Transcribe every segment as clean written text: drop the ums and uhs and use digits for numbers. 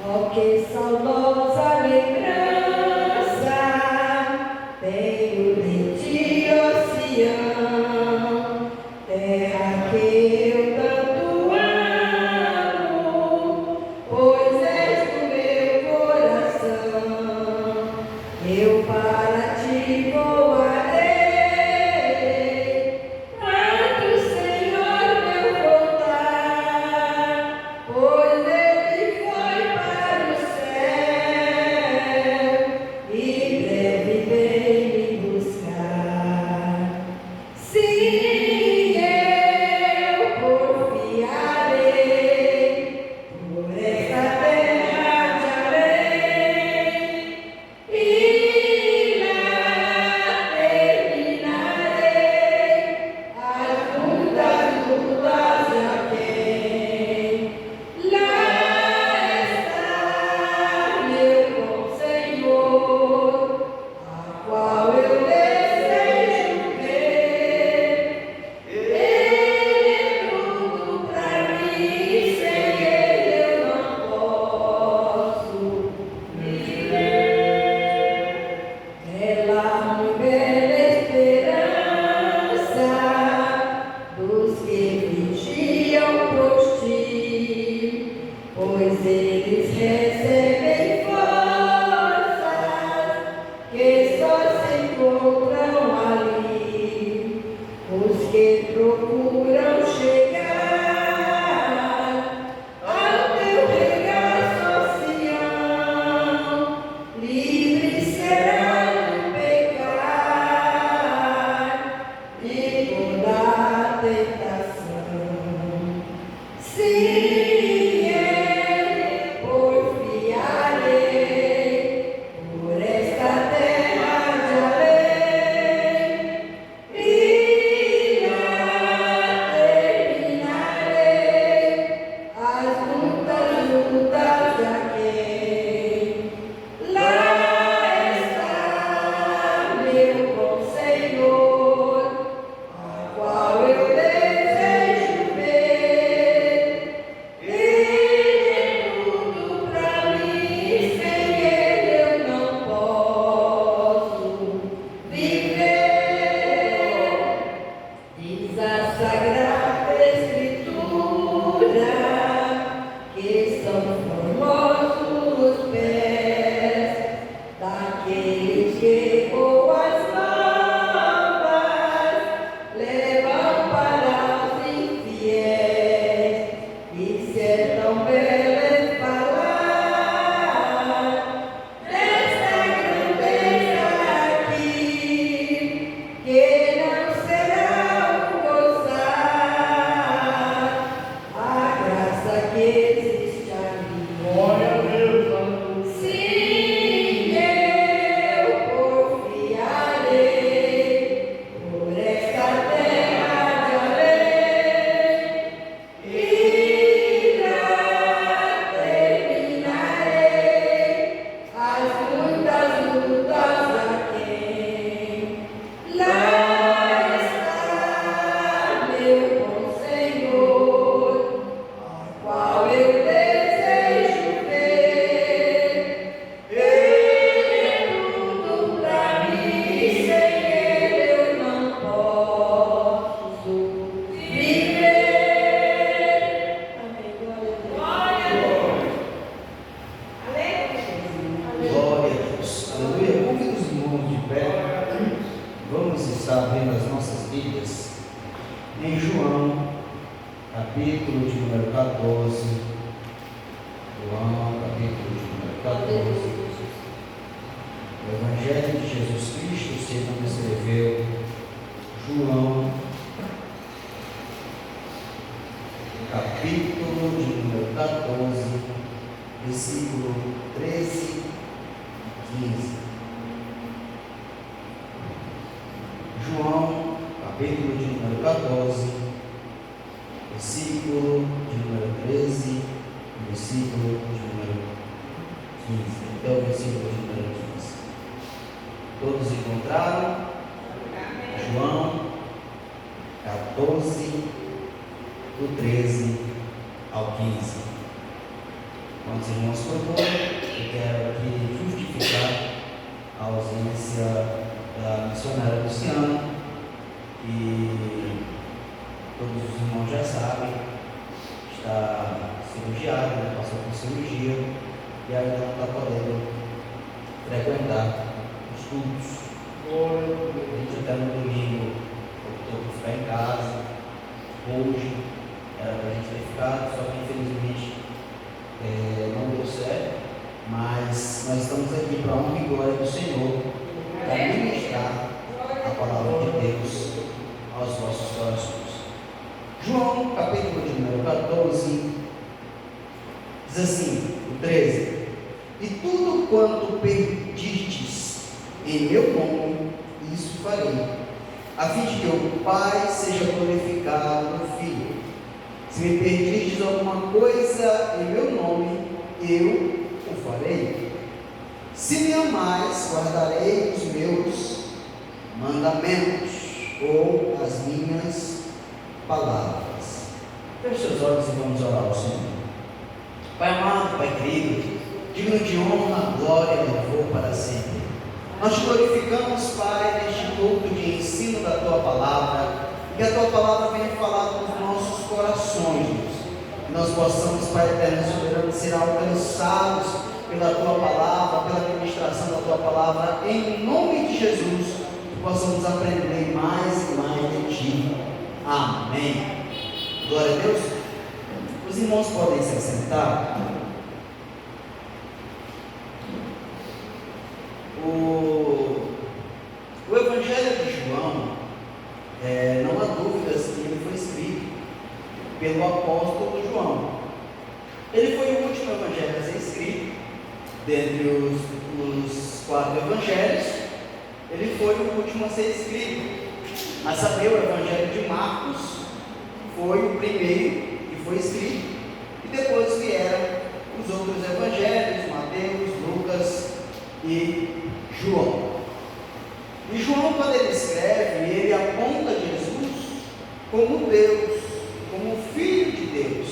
Oh, que saudosa lembrança tenho de ti, ó Sião, terra que eu tanto amo, pois és do meu coração. Eu para ti voarei, quando o Senhor meu voltar, pois ele foi para o céu e breve vem me buscar. Sim, eu porfiarei por esta terra de além e lá terminarei as muitas lutas a quem lá está meu bom Senhor, a qual eu desejo ver. Ele é tudo pra mim, sem ele eu não posso viver. Ela me bela esperança dos que vigiam por ti, pois eles recebem forças que só se encontram ali. Os que procuram chegar ao teu regaço, ó Sião, livres serão do pecar e toda a tentação. Sim, eu porfiarei por esta terra de além e lá terminarei as muitas lutas a quem lá está meu bom Senhor, a qual eu desejo ver. Ele é tudo pra mim, sem ele eu não posso viver. Diz a Sagrada Escritura que são formosos os pés daqueles que boas novas levam para os infiéis. E se é tão belo falar desta grandeza aqui, que não será o gozar a graça que existe ali. Glória a Deus, aleluia. Sim, eu porfiarei por esta terra de além e lá terminarei as muitas lutas a quem lá está meu bom Senhor, a qual eu desejo ver. Ele é tudo pra mim, sem ele eu não posso viver. Amém. Glória a Deus. Glória a Deus. Aleluia. Convido os irmãos de pé. Vamos estar vendo as nossas Bíblias em João, capítulo de número 14. João, capítulo de número 14. O Evangelho de Jesus Cristo, segundo escreveu João, capítulo de número 14, versículo 13 e 15. João, capítulo de número 14, versículo de número 13 e versículo de número 15, até o versículo de número 15. Todos encontraram? João 14, do 13 ao 15. Como os irmãos propõem, eu quero aqui justificar a ausência da missionária Luciana, que todos os irmãos já sabem, está cirurgiada, né, passou por cirurgia e ainda não está podendo frequentar os cultos. A gente até no domingo optou por ficar em casa. Hoje era para a gente ter ficado, só que infelizmente não deu certo. Mas nós estamos aqui para a honra e glória do Senhor, para ministrar a palavra de Deus aos vossos corações. João, capítulo de número 14, diz assim, o 13: E tudo quanto pedirdes em meu nome, isso farei, a fim de que o Pai seja glorificado no Filho. Se me pedirdes alguma coisa em meu nome, eu o farei. Se me amais, guardarei os meus mandamentos, ou as minhas palavras. Feche seus olhos e vamos orar ao Senhor. Pai amado, Pai querido, digno de honra, glória e louvor para sempre. Nós te glorificamos, Pai, neste culto de ensino da Tua Palavra, que a Tua Palavra venha falar com os nossos corações, Deus. Que nós possamos, Pai eterno e soberano, ser alcançados pela Tua Palavra, pela ministração da Tua Palavra, em nome de Jesus, que possamos aprender mais e mais de Ti. Amém. Glória a Deus. Os irmãos podem se assentar. O Evangelho de João, não há dúvidas que ele foi escrito pelo apóstolo João. Ele foi o último evangelho a ser escrito. Dentre os 4 evangelhos, ele foi o último a ser escrito. A saber, o Evangelho de Marcos foi o primeiro que foi escrito, e depois vieram os outros evangelhos, Mateus, Lucas e João. E João, quando ele escreve, ele aponta Jesus como Deus, como Filho de Deus.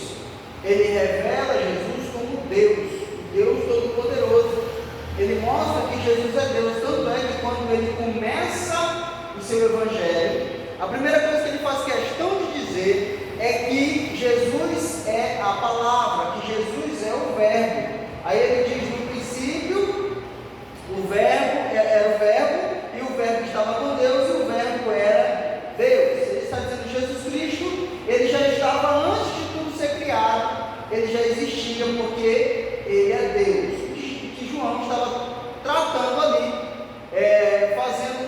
Ele revela Jesus como Deus, o Deus Todo-Poderoso. Ele mostra que Jesus é Deus, tanto é que quando ele começa o seu evangelho, a primeira coisa que ele faz questão de dizer é que Jesus é a palavra, que Jesus é o verbo. Aí ele diz: no princípio o verbo era o verbo, e o verbo estava com Deus, e o verbo era Deus. Ele está dizendo que Jesus Cristo, ele já estava antes de tudo ser criado, ele já existia, porque ele é Deus. Que João estava tratando ali, fazendo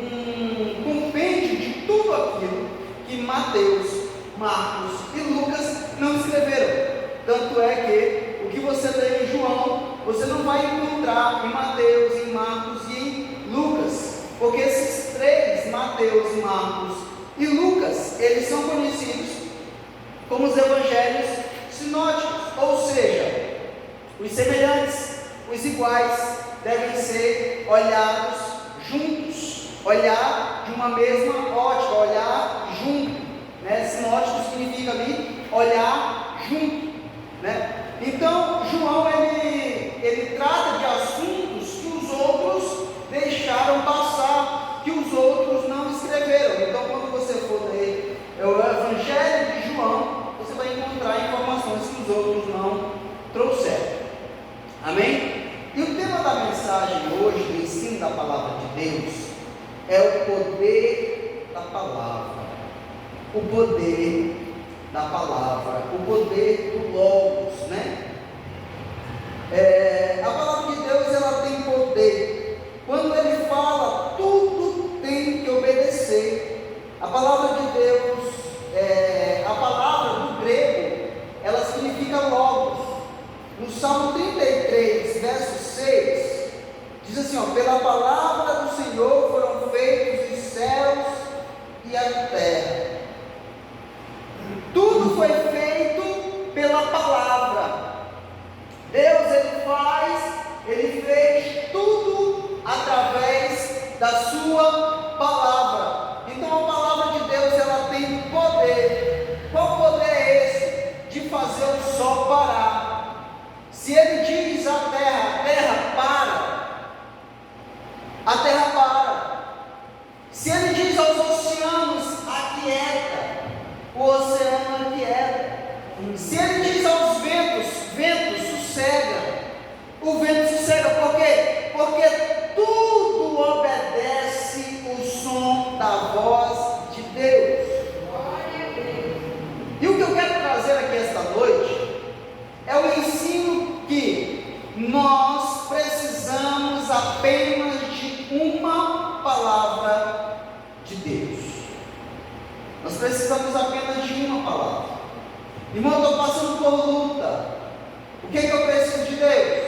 um compêndio de tudo aquilo que Mateus, Marcos e Lucas não escreveram. Tanto é que o que você lê em João, você não vai encontrar em Mateus, em Marcos e em Lucas, porque esses 3, Mateus, Marcos e Lucas, eles são conhecidos como os evangelhos sinóticos, ou seja, os semelhantes, os iguais, devem ser olhados juntos, olhar de uma mesma ótica, olhar junto, né? Sinótico significa ali olhar junto, né? Então João ele trata de assuntos que os outros deixaram passar, que os outros não escreveram. Então, quando você for ler o Evangelho de João, você vai encontrar informações que os outros não trouxeram. Amém? E o tema da mensagem hoje, do ensino da palavra de Deus, é o poder da palavra. O poder da palavra, o poder do Logos, né? A palavra de Deus, ela tem poder. Quando ele fala, tudo tem que obedecer. A palavra de Deus, a palavra do grego, ela significa Logos. No Salmo 33, verso 6, diz assim, pela palavra do Senhor foram feitos os céus e a terra. Tudo foi feito pela palavra. Deus, ele fez tudo através da sua palavra. Então a palavra de Deus, ela tem poder. Qual poder é esse? De fazer o sol parar. sossega. O vento sossega, por quê? Porque tudo obedece o som da voz de Deus. E o que eu quero trazer aqui esta noite é o ensino que nós precisamos apenas de uma palavra de Deus. Nós precisamos apenas de uma palavra. Irmão, eu estou passando por luta. O que eu preciso de Deus?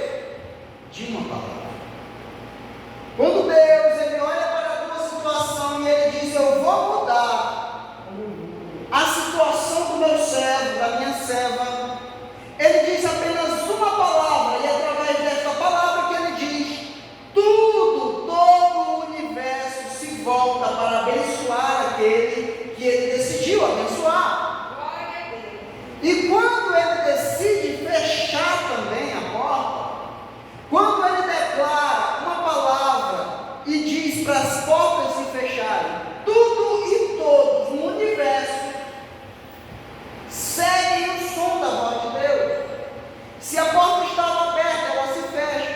De uma palavra. Quando Deus ele olha para a tua situação e ele diz: eu vou mudar a situação do meu servo, da minha serva, ele diz apenas uma palavra, e através desta palavra que ele diz, todo o universo se volta para abençoar aquele que ele decidiu abençoar. E quando ele decide fechar também a porta, quando ele declara uma palavra e diz para as portas se fecharem, tudo e todos no universo seguem o som da voz de Deus. Se a porta estava aberta, ela se fecha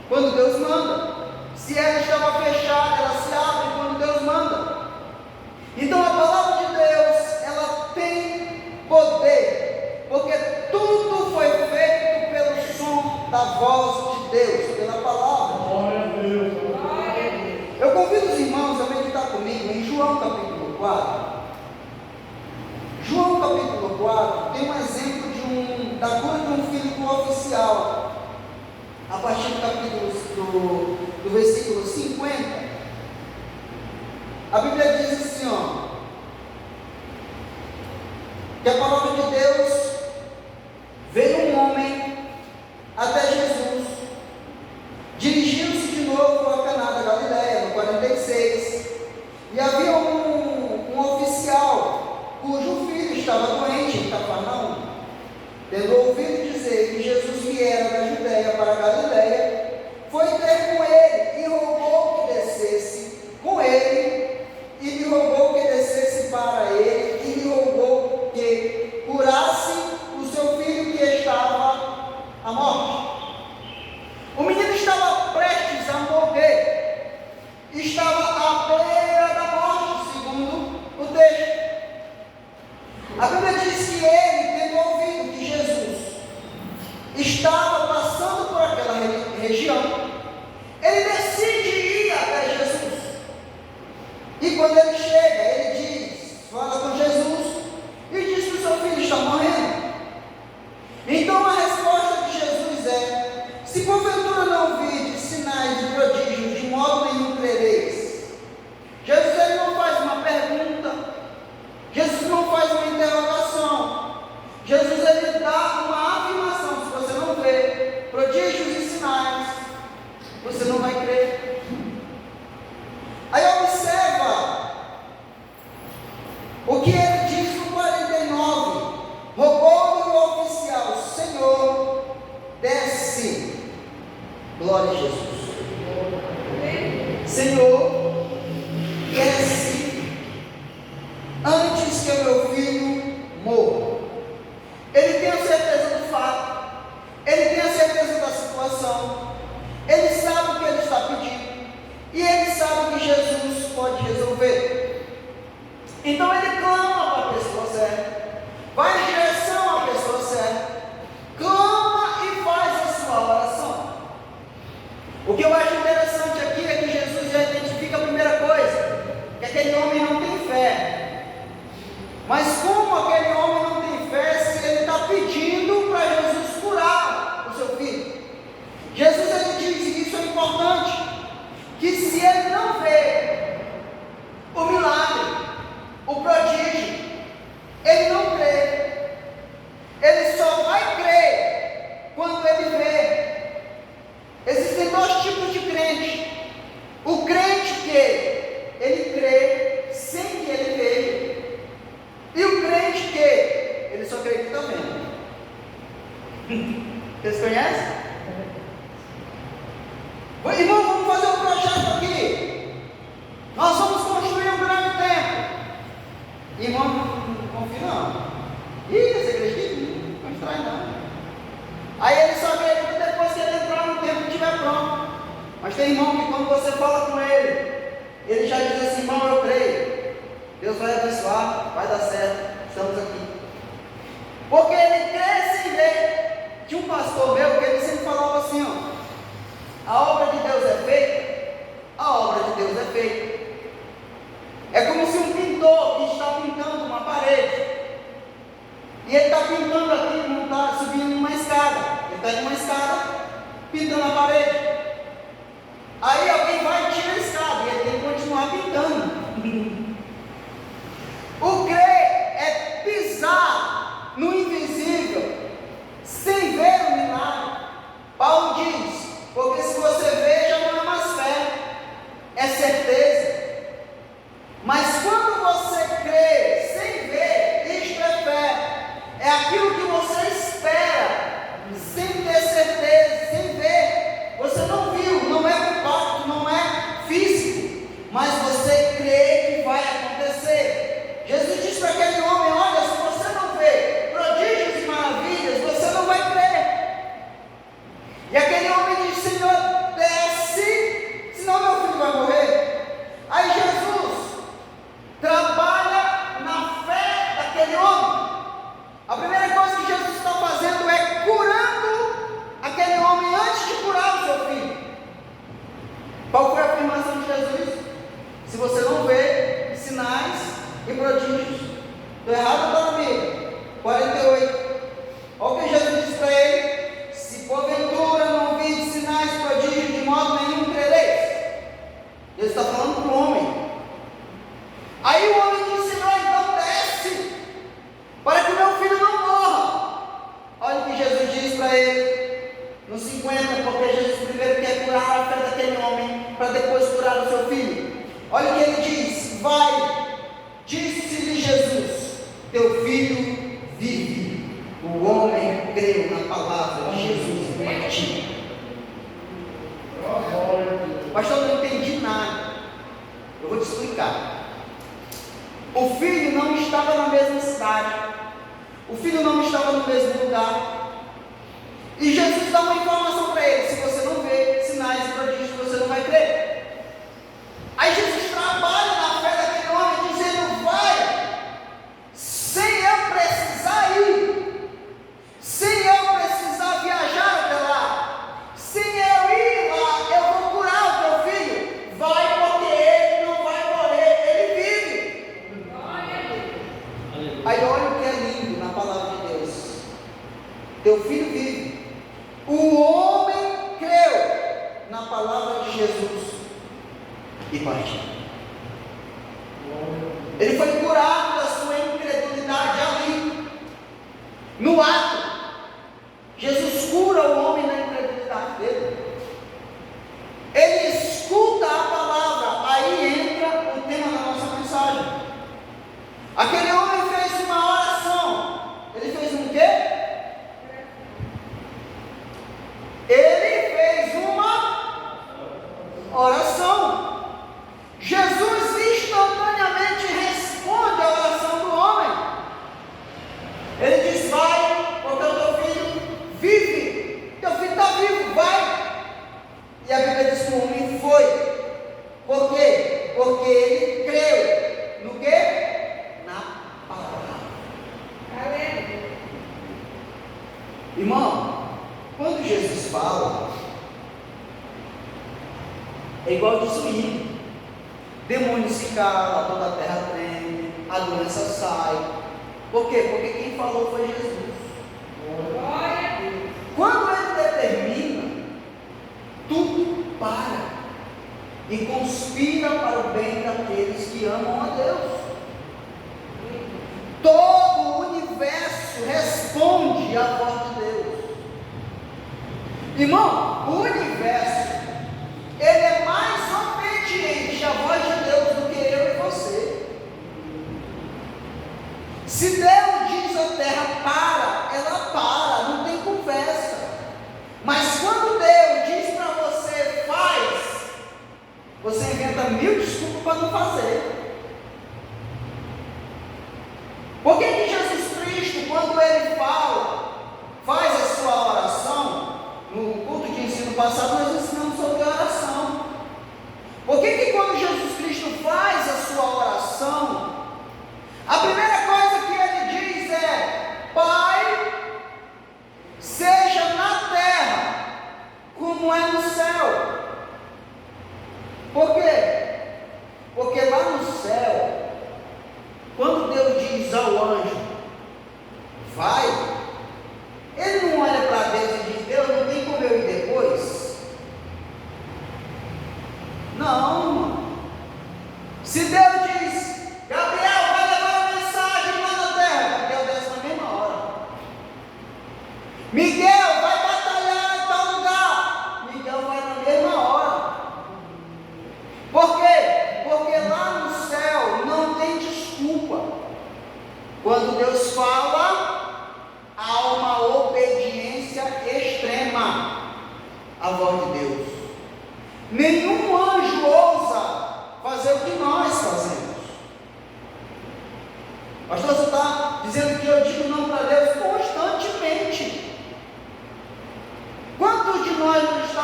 quando Deus manda. Se ela estava fechada, ela se abre quando Deus manda. Então a palavra de Deus, ela tem poder, porque tudo foi feito pelo som da voz de Deus, pela palavra. Eu convido os irmãos a meditar comigo em João capítulo 4. João capítulo 4 tem um exemplo da cura de um filho do oficial. A partir do versículo 50, a Bíblia diz assim, que a palavra de Deus: veio um homem até Jesus, dirigindo-se de novo a Caná da Galileia, no 46, e havia um oficial cujo filho estava doente em Cafarnaum. Tendo ouvido dizer que Jesus viera da Judéia para a Galileia, foi ter com ele e rogou que descesse com ele, e lhe rogou que descesse para ele, e lhe rogou que curasse o seu filho que estava à morte. O menino estava prestes a morrer, estava à beira da morte, segundo o texto. A Bíblia diz que ele, tendo ouvido que Jesus estava passando por aquela região, ele decide ir até Jesus. E quando ele chega, ele fala com Jesus e diz que o seu filho está morrendo. Então a resposta de Jesus é: se porventura não virdes sinais e prodígios, de modo nenhum crereis. Jesus ele não faz uma pergunta, Jesus não faz uma interrogação, Jesus ele dá uma afirmação. Se você não vê prodígios e sinais, você não vai crer. Aí observa o que ele diz no 49: rogou-lhe o oficial: Senhor, desce. Glória a Jesus. Senhor, desce antes que o meu filho morra. Ele tem a certeza do fato, ele tem a certeza da situação, ele sabe o que ele está pedindo, e ele sabe que Jesus pode resolver. Então ele clama para a pessoa certa, vai em direção à pessoa certa, clama e faz a sua oração. O que eu acho interessante aqui é que Jesus já identifica a primeira coisa, que aquele homem não tem fé. Mas como aquele homem não tem fé, se ele está pedindo para Jesus curar o seu filho? Jesus ele diz, e isso é importante, que se ele não vê o milagre, o prodígio, ele não crê. Ele só vai crer quando ele vê. Existem dois tipos de crente: o crente que ele crê sem que ele veja, e o crente que ele só crê que está vendo. Vocês conhecem? Irmão, vamos fazer um projeto aqui. Nós vamos construir um grande templo. Irmão, não confia não. Ih, essa igreja aqui não constrói não. Aí ele só Mas tem irmão que quando você fala com ele já diz assim: irmão, eu creio, Deus vai abençoar, vai dar certo, estamos aqui. Porque ele crê sem ver. Tinha um pastor meu que ele sempre falava assim: ó, a obra de Deus é feita, a obra de Deus é feita. É como se um pintor que está pintando uma parede, e ele está pintando aqui, não está subindo uma escada, ele está em uma escada, pintando a parede. Aí alguém vai e tira a escada, e ele tem que continuar pintando. O crer é pisar no invisível, sem ver o milagre. Paulo diz: porque se você vê, já não é mais fé, é certeza. Mas quando você crê sem ver, isto é fé. É aquilo que você espera, sem ter certeza, sem ver. Você não viu, não é compacto, não é físico, mas você crê que vai acontecer. Jesus disse para aquele homem: olha, se você não vê prodígios e maravilhas, você não vai crer. E aquele homem disse: Senhor, desce, senão meu filho vai morrer. Aí Jesus trabalha na fé daquele homem. A primeira coisa que Jesus está fazendo é curando aquele homem antes de curar o seu filho. Qual foi a afirmação de Jesus? Se você não vê sinais e prodígios. Estou errado ou estou na Bíblia? 48. Olha o que Jesus disse para ele: se porventura não vir sinais e prodígios, de modo nenhum crereis. Ele está falando para o homem. Aí o homem disse: Senhor, então desce, para que meu filho não morra. Olha o que Jesus disse para ele no 50, porque Jesus primeiro quer curar a fé daquele homem, para depois curar o seu filho. Olha o que ele diz: vai, disse-lhe Jesus, teu filho vive. O homem creu na palavra de Jesus e partiu. Pastor, eu não entendi nada. Eu vou te explicar. O filho não estava na mesma cidade, o filho não estava no mesmo lugar, e Jesus dá uma informação para ele: se você não vê sinais e prodígios, você não vai crer. Aí Jesus trabalha na fé daquele homem, dizendo: vai, sem eu precisar ir, sem eu precisar viajar até lá, sem eu ir lá, eu vou curar o teu filho. Vai, porque ele não vai morrer, ele vive. Aí olha o que é lindo na palavra de Deus: teu filho vive. O homem creu na palavra de Jesus e partiu. Ele foi curado da sua incredulidade ali, no ato. Jesus cura o homem na incredulidade dele. Ele escuta a palavra. Aí entra o tema da nossa mensagem. Aquele homem fez uma oração. Ele fez um quê? Ele fez uma oração. Jesus instantaneamente responde a oração do homem. Ele diz: vai, porque o teu filho vive. Teu filho está vivo, vai. E a Bíblia diz que o homem foi. Por quê? Porque ele creu. No quê? Na palavra. Irmão, quando Jesus fala, é igual de suíno. Demônios se calam, toda a terra treme, a doença sai. Por quê? Porque quem falou foi Jesus. Quando ele determina, tudo para e conspira para o bem daqueles que amam a Deus. Todo o universo responde à voz de Deus. Irmão, o universo, ele é mais obediente à voz de Deus do que eu e você. Se Deus diz a terra para, ela para, não tem conversa. Mas quando Deus diz para você faz, você inventa 1000 desculpas para não fazer. Por que Jesus Cristo, quando ele faz a sua oração, no culto de ensino passado nós ensinamos sobre a oração.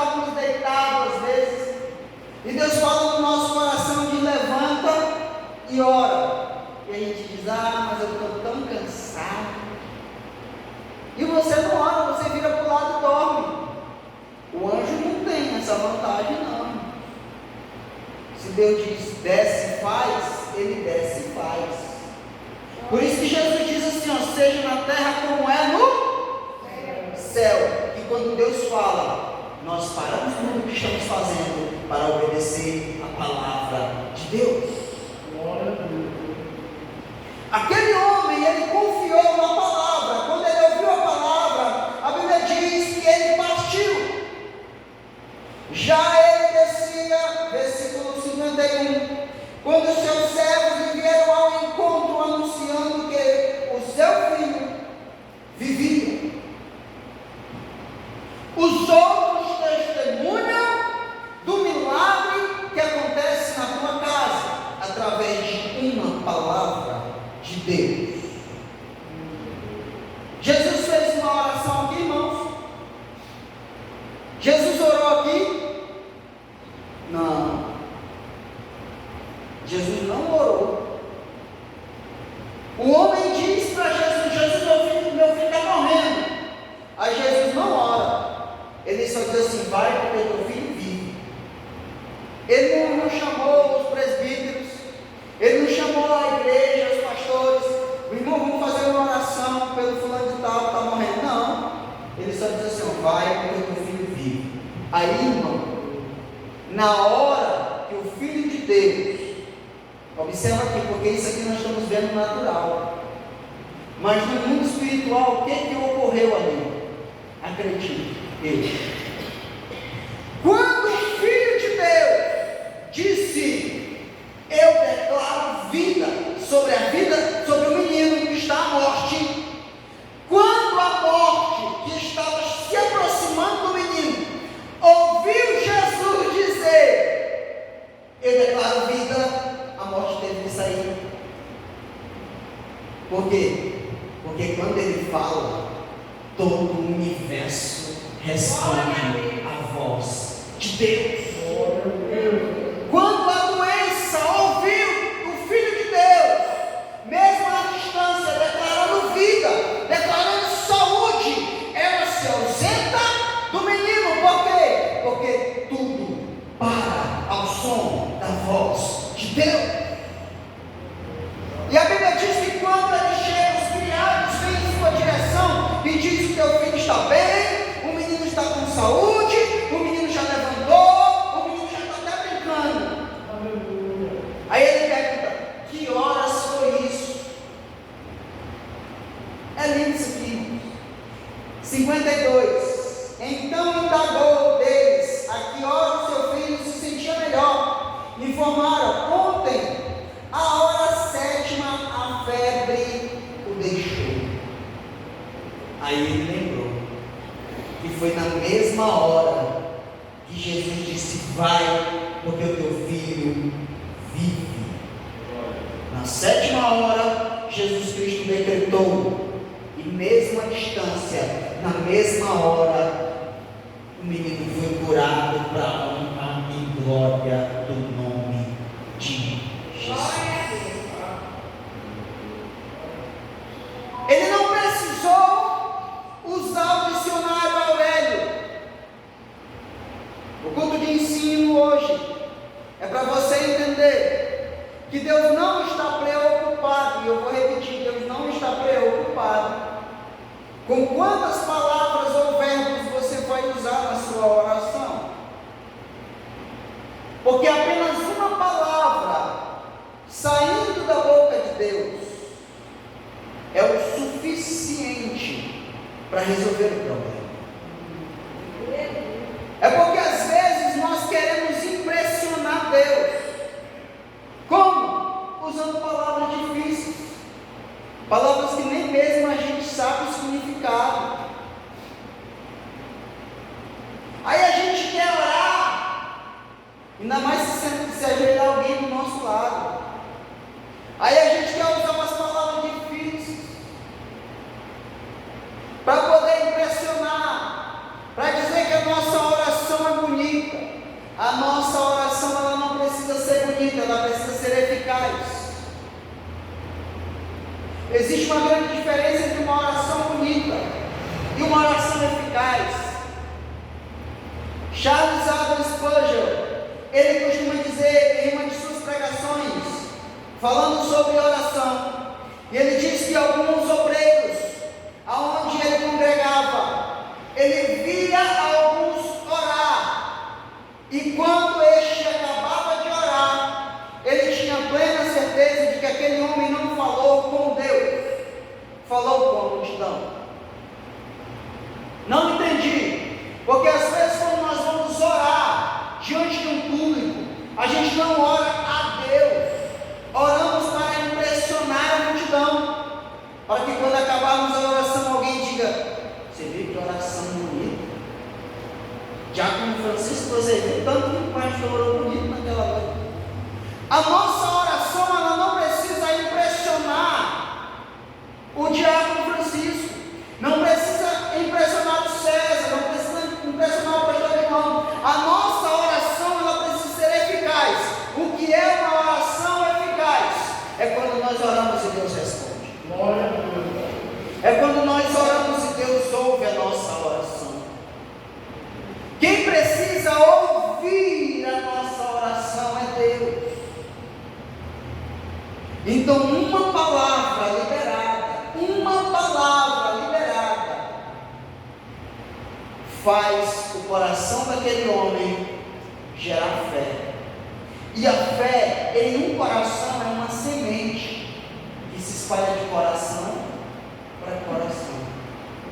estávamos deitados às vezes, e Deus fala no nosso coração de levanta e ora. E a gente diz, mas eu estou tão cansado. E você não ora, você vira para o lado e dorme. O anjo não tem essa vantagem, não. Se Deus diz desce e faz, ele desce e faz. Por isso que Jesus diz assim, seja na terra como é no céu. E quando Deus fala, nós paramos tudo o que estamos fazendo para obedecer a palavra de Deus. Aquele homem, ele confiou na palavra. Quando ele ouviu a palavra, a Bíblia diz que ele partiu. Já ele descia, versículo 51, quando os seus servos vieram ao encontro, anunciando que o seu filho vivia. Os outros testemunham do milagre que acontece na tua casa, através de uma palavra de Deus. Jesus fez uma oração aqui, irmãos. Jesus orou aqui? Não. Jesus não orou. O homem diz para Jesus: Jesus, meu filho está morrendo. Aí Jesus não ora. Ele só diz assim: vai, porque teu filho vive. Ele não chamou os presbíteros, ele não chamou a igreja, os pastores: irmão, vamos fazer uma oração pelo fulano de tal que está morrendo. Não. Ele só diz assim: vai, porque teu filho vive. Aí, irmão, na hora que o Filho de Deus, observa aqui, porque isso aqui nós estamos vendo natural, mas no mundo espiritual, o que ocorreu ali? Acredite, quando o Filho de Deus disse: eu declaro vida, sobre a vida, sobre o menino que está à morte, quando a morte que estava se aproximando do menino ouviu Jesus dizer: eu declaro vida, a morte teve que sair. Por quê? Porque quando ele fala, todo o universo responde à voz de Deus. Quando a doença ouviu o Filho de Deus, mesmo à distância, declarando vida, declarando saúde, ela se ausenta do menino. Por quê? Porque tudo para ao som da voz de Deus. E a Bíblia diz que quando ele chega, os criados vêm em sua direção e diz que teu filho está bem, o menino está com saúde, o menino já levantou, o menino já está até brincando. Aí ele pergunta: que horas foi isso? É lindo isso aqui. 52. Então indagou deles a que hora o seu filho se sentia melhor. Informaram: ontem, a hora 7ª, a febre o deixou. Aí ele lembrou que foi na mesma hora que Jesus disse: vai, porque o teu filho vive. Na 7ª hora, Jesus Cristo decretou, e mesmo à distância, na mesma hora, o menino foi curado para a honra e glória do nome de Jesus. Ele não precisou usar o dicionário Aurélio. O culto de ensino hoje é para você entender que Deus não está preocupado, e eu vou repetir: Deus não está preocupado com quantas palavras ou verbos você vai usar na sua oração, porque apenas uma palavra saindo da boca de Deus é o suficiente para resolver o problema. É porque às vezes nós queremos impressionar Deus. Como? Usando palavras difíceis, palavras que nem mesmo a gente sabe o significado. Aí a gente quer orar, ainda mais se ajoelhar alguém do nosso lado. Aí a gente quer usar umas palavras difíceis para poder impressionar, para dizer que a nossa oração é A nossa oração, ela não precisa ser bonita, ela precisa ser eficaz. Existe uma grande diferença entre uma oração bonita e uma oração eficaz. Charles Haddon Spurgeon, ele costuma dizer em uma de suas pregações, falando sobre oração, e ele diz que alguns obreiros, aonde ele congregava, ele via alguns orar, e quando este acabava de orar, ele tinha plena certeza de que aquele homem não falou com Deus, falou com a multidão. Não entendi, porque às vezes quando nós vamos orar diante de um público, a gente não ora a Deus, oramos para impressionar a multidão, para que quando acabarmos a oração alguém diga: você viu que oração bonita? Diácono Francisco, você viu tanto que o pastor orou bonito naquela noite. A nossa oração, ela não precisa impressionar o diácono Francisco, não precisa impressionar o César, não precisa impressionar o pastor João. A nossa oração, ela precisa ser eficaz. O que é uma oração eficaz? É quando nós oramos e Deus responde. Glória a Deus. É quando nós oramos e Deus ouve a nossa oração. Quem precisa ouvir a nossa oração é Deus. Então, uma palavra liberada, faz o coração daquele homem gerar fé. E a fé em um coração é uma semente que se espalha de coração para coração.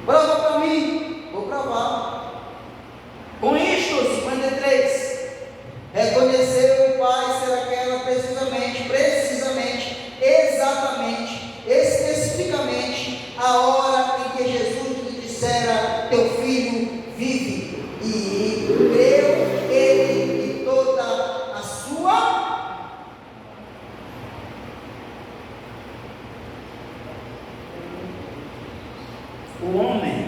Prova para mim, vou provar. Com isto, 53, reconheceu o Pai ser aquela precisamente, exatamente, especificamente, a hora em que Jesus lhe dissera: teu filho vive, e creu ele e toda a sua. O homem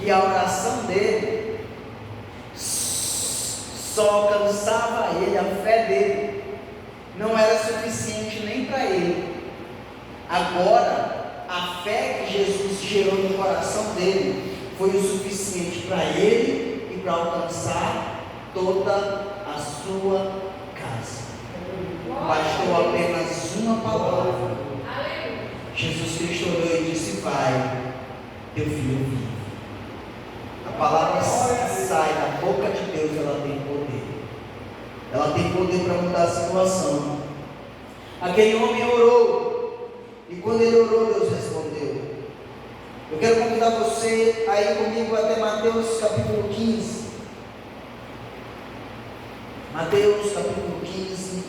que a oração dele só alcançava ele, a fé dele não era suficiente nem para ele. Agora, a fé que Jesus gerou no coração dele foi o suficiente para ele e para alcançar toda a sua casa. Bastou apenas uma palavra. Jesus Cristo orou e disse: Pai, teu filho vive. A palavra que sai da boca de Deus, ela tem poder. Ela tem poder para mudar a situação. Aquele homem orou, e quando ele orou, Deus respondeu. Eu quero convidar você a ir comigo até Mateus capítulo 15. Mateus capítulo 15.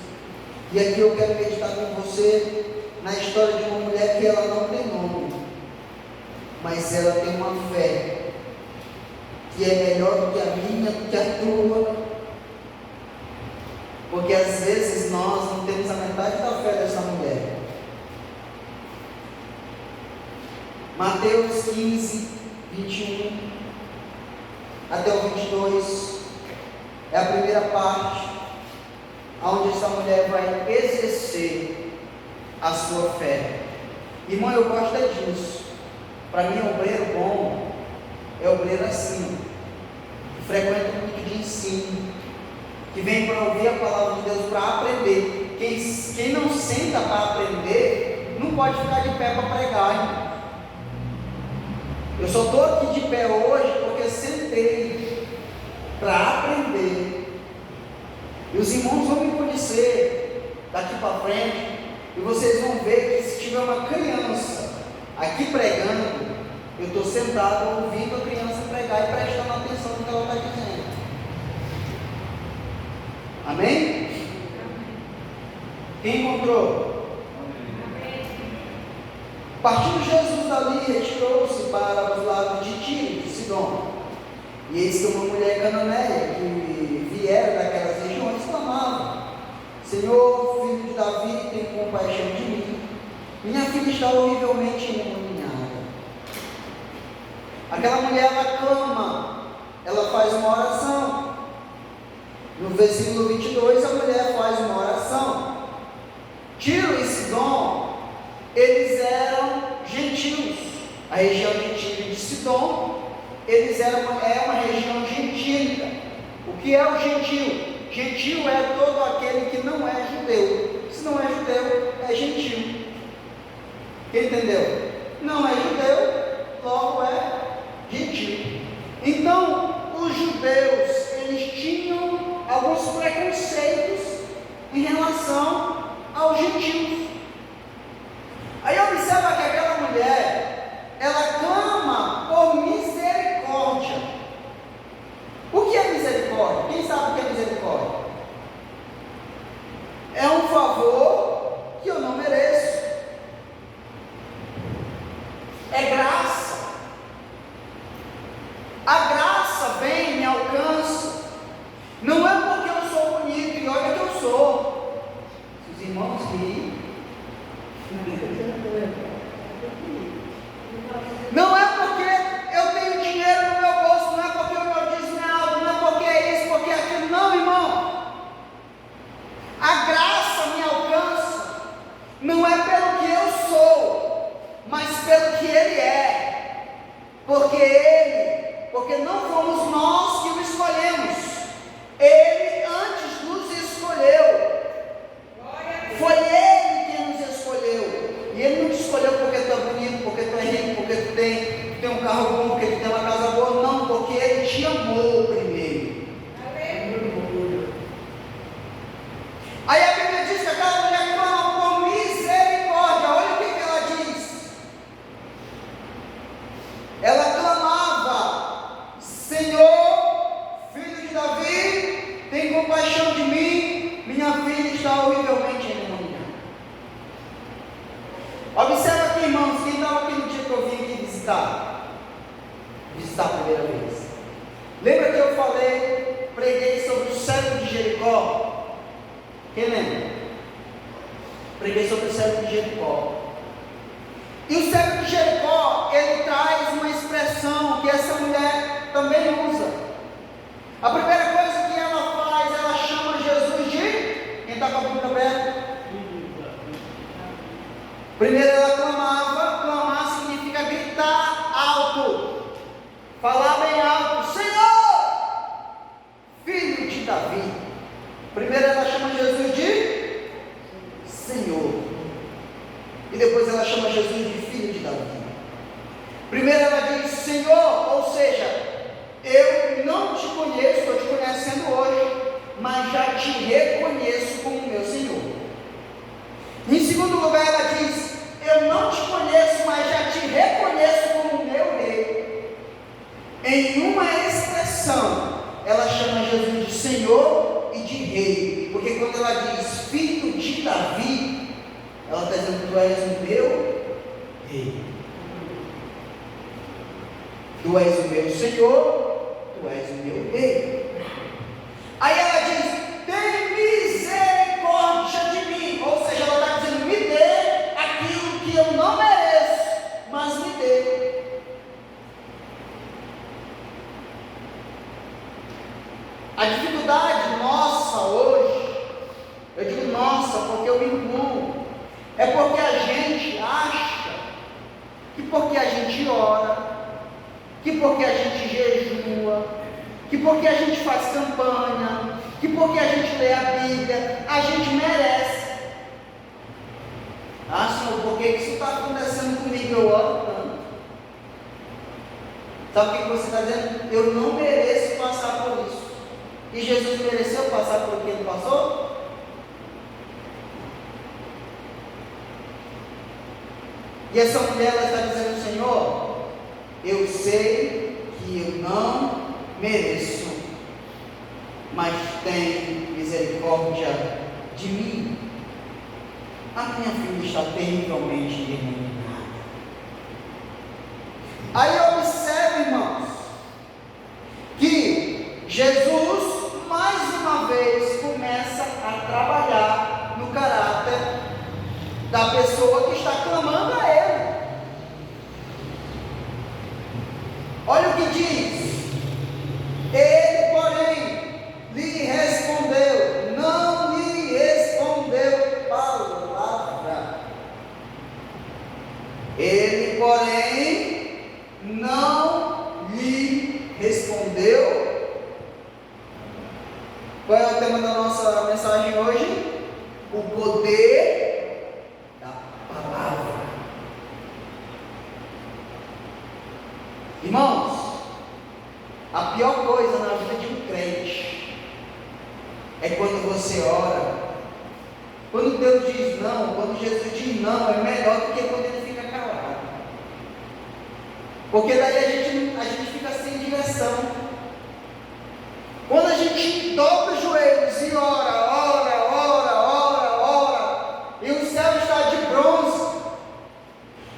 E aqui eu quero meditar com você na história de uma mulher que ela não tem nome, mas ela tem uma fé que é melhor do que a minha, do que a tua, porque às vezes nós não temos a metade da fé dessa mulher. Mateus 15, 21 até o 22 é a primeira parte, onde essa mulher vai exercer a sua fé. Irmão, eu gosto disso. Para mim, obreiro bom é obreiro assim, que frequenta um culto de ensino, que vem para ouvir a palavra de Deus, para aprender. Quem não senta para aprender, não pode ficar de pé para pregar, hein? Eu só estou aqui de pé hoje porque sentei para aprender. E os irmãos vão me conhecer daqui para frente, e vocês vão ver que se tiver uma criança aqui pregando, eu estou sentado ouvindo a criança pregar e prestando atenção no que ela está dizendo. Amém? Quem encontrou? Partindo Jesus dali, retirou-se para os lados de Tiro e de Sidom. E eis que uma mulher cananeia que viera daquelas regiões clamava: Senhor, filho de Davi, tem compaixão de mim. Minha filha está horrivelmente endemoniada. Aquela mulher, ela clama, ela faz uma oração. No versículo 22, a mulher faz uma oração. Tiro e Sidom, eles eram gentios. A região de Tiro e de Sidom, é uma região gentílica. O que é o gentio? Gentio é todo aquele que não é judeu. Se não é judeu, é gentio. Entendeu? Não é judeu, logo é gentio. Então, os judeus, eles tinham alguns preconceitos em relação aos gentios. Aí observa que aquela mulher, ela clama por misericórdia. O que é misericórdia? Quem sabe o que é misericórdia? É um favor que eu não mereço. É graça. A graça vem, me alcança. Não é porque eu sou bonito, e olha que eu sou. Se os irmãos riem. Não é porque eu tenho dinheiro no meu bolso, não é porque o meu dízimo é alto, não é porque é isso, porque é aquilo. Não, irmão. A graça me alcança. Não é pelo que eu sou, mas pelo que Ele é. Porque não fomos nós que o escolhemos. Ele antes nos escolheu. Foi Ele quem nos escolheu. E Ele não te escolheu porque tu é bonito, porque tu é rico, porque tu tem um carro bom, porque tu tem uma casa boa. Não, porque Ele te amou primeiro. Aí a Bíblia diz que aquela mulher clama por misericórdia. Olha o que ela diz. Ela clamava: Senhor, filho de Davi, tem compaixão de mim, minha filha está horrivelmente endemoniada. Observa aqui, irmãos, quem estava aqui no dia que eu vim aqui visitar a primeira vez. Lembra que eu preguei sobre o cego de Jericó? Quem lembra? Preguei sobre o cego de Jericó. E o cego de Jericó, ele traz uma expressão que essa mulher também usa. A primeira coisa que ela faz, ela chama Jesus de... Quem está com a Bíblia aberta? Primeiro ela clamava. Clamar significa gritar alto, falar bem alto: Senhor, filho de Davi. Primeiro ela chama Jesus de Senhor, e depois ela chama Jesus de filho de Davi. Primeiro ela diz Senhor, ou seja, eu não te conheço, estou te conhecendo hoje, mas já te reconheço como meu Senhor. Em segundo lugar ela diz: eu não te conheço, mas já te reconheço como meu rei. Em uma expressão, ela chama Jesus de Senhor e de rei, porque quando ela diz filho de Davi, ela está dizendo: tu és o meu rei, tu és o meu Senhor, tu és o meu rei. Aí ela diz: tem misericórdia de mim, ou seja, ela está dizendo: me dê aquilo que eu não mereço, mas me dê. A dificuldade nossa hoje, eu digo nossa porque eu me incluo, é porque a gente acha que porque a gente ora, que porque a gente jejua, que porque a gente faz campanha, que porque a gente lê a Bíblia, a gente merece. Ah, Senhor, por que isso está acontecendo comigo? Eu oro tanto. Sabe o que você está dizendo? Eu não mereço passar por isso. E Jesus mereceu passar por o que ele passou? E essa mulher, ela está dizendo: Senhor, eu sei que eu não mereço, mas tem misericórdia de mim. A minha filha está terrivelmente endemoniada. Aí observe, irmãos, que Jesus mais uma vez começa a trabalhar no caráter da pessoa que está clamando a Ele. Olha o que diz: Ele, porém, lhe respondeu: Qual é o tema da nossa mensagem hoje? O poder da palavra. Irmãos, a pior coisa na vida de um crente é quando você ora. Quando Deus diz não, quando Jesus diz não, é melhor do que quando ele fica calado. Porque daí a gente fica sem direção. Quando a gente dobra os joelhos e ora, e o céu está de bronze,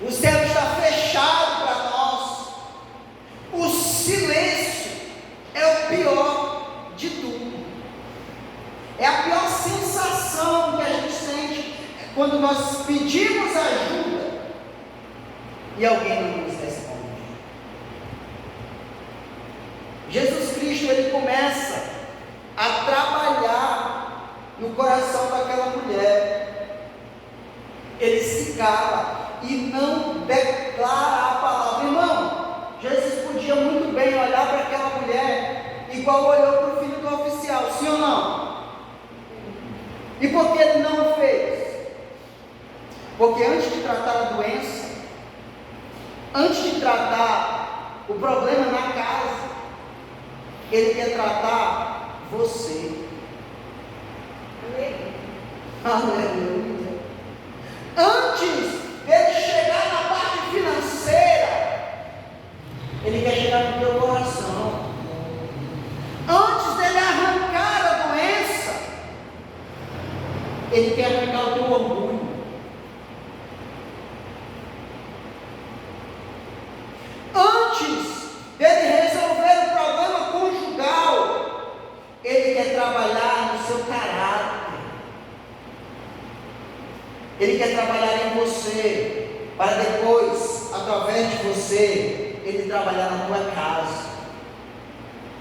o céu está fechado para nós, o silêncio é o pior de tudo. É a pior sensação que a gente sente quando nós pedimos ajuda e alguém não nos responde. Jesus Cristo, ele começa a trabalhar no coração daquela mulher. Ele se cala e não declara a palavra. Irmão, Jesus podia muito bem olhar para aquela mulher igual olhou para o filho do oficial, sim ou não? E por que ele não fez? Porque antes de tratar a doença, antes de tratar o problema na casa, ele quer tratar você. Aleluia. Antes dele chegar na parte financeira, ele quer chegar no teu coração. Antes dele arrancar a doença, ele quer arrancar o teu orgulho. Antes dele resolver o problema conjugal, ele quer trabalhar no seu caráter. Ele quer trabalhar em você, para depois, através de você, ele trabalhar na tua casa.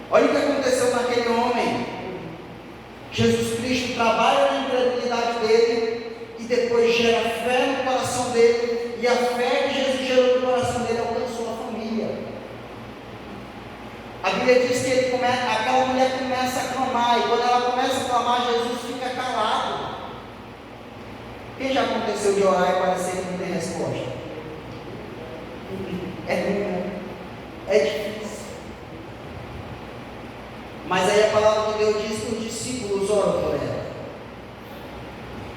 Olha o que aconteceu naquele homem. Jesus Cristo trabalha na incredulidade dele e depois gera fé no coração dele, e a fé que Jesus gerou no coração dele alcançou a família. A Bíblia diz que aquela mulher começa a clamar, e quando ela começa a clamar, Jesus fica calado. Quem já aconteceu de orar e parecer que não tem resposta? É ruim, né? É difícil. Mas aí a palavra de Deus diz que os discípulos oram por ela.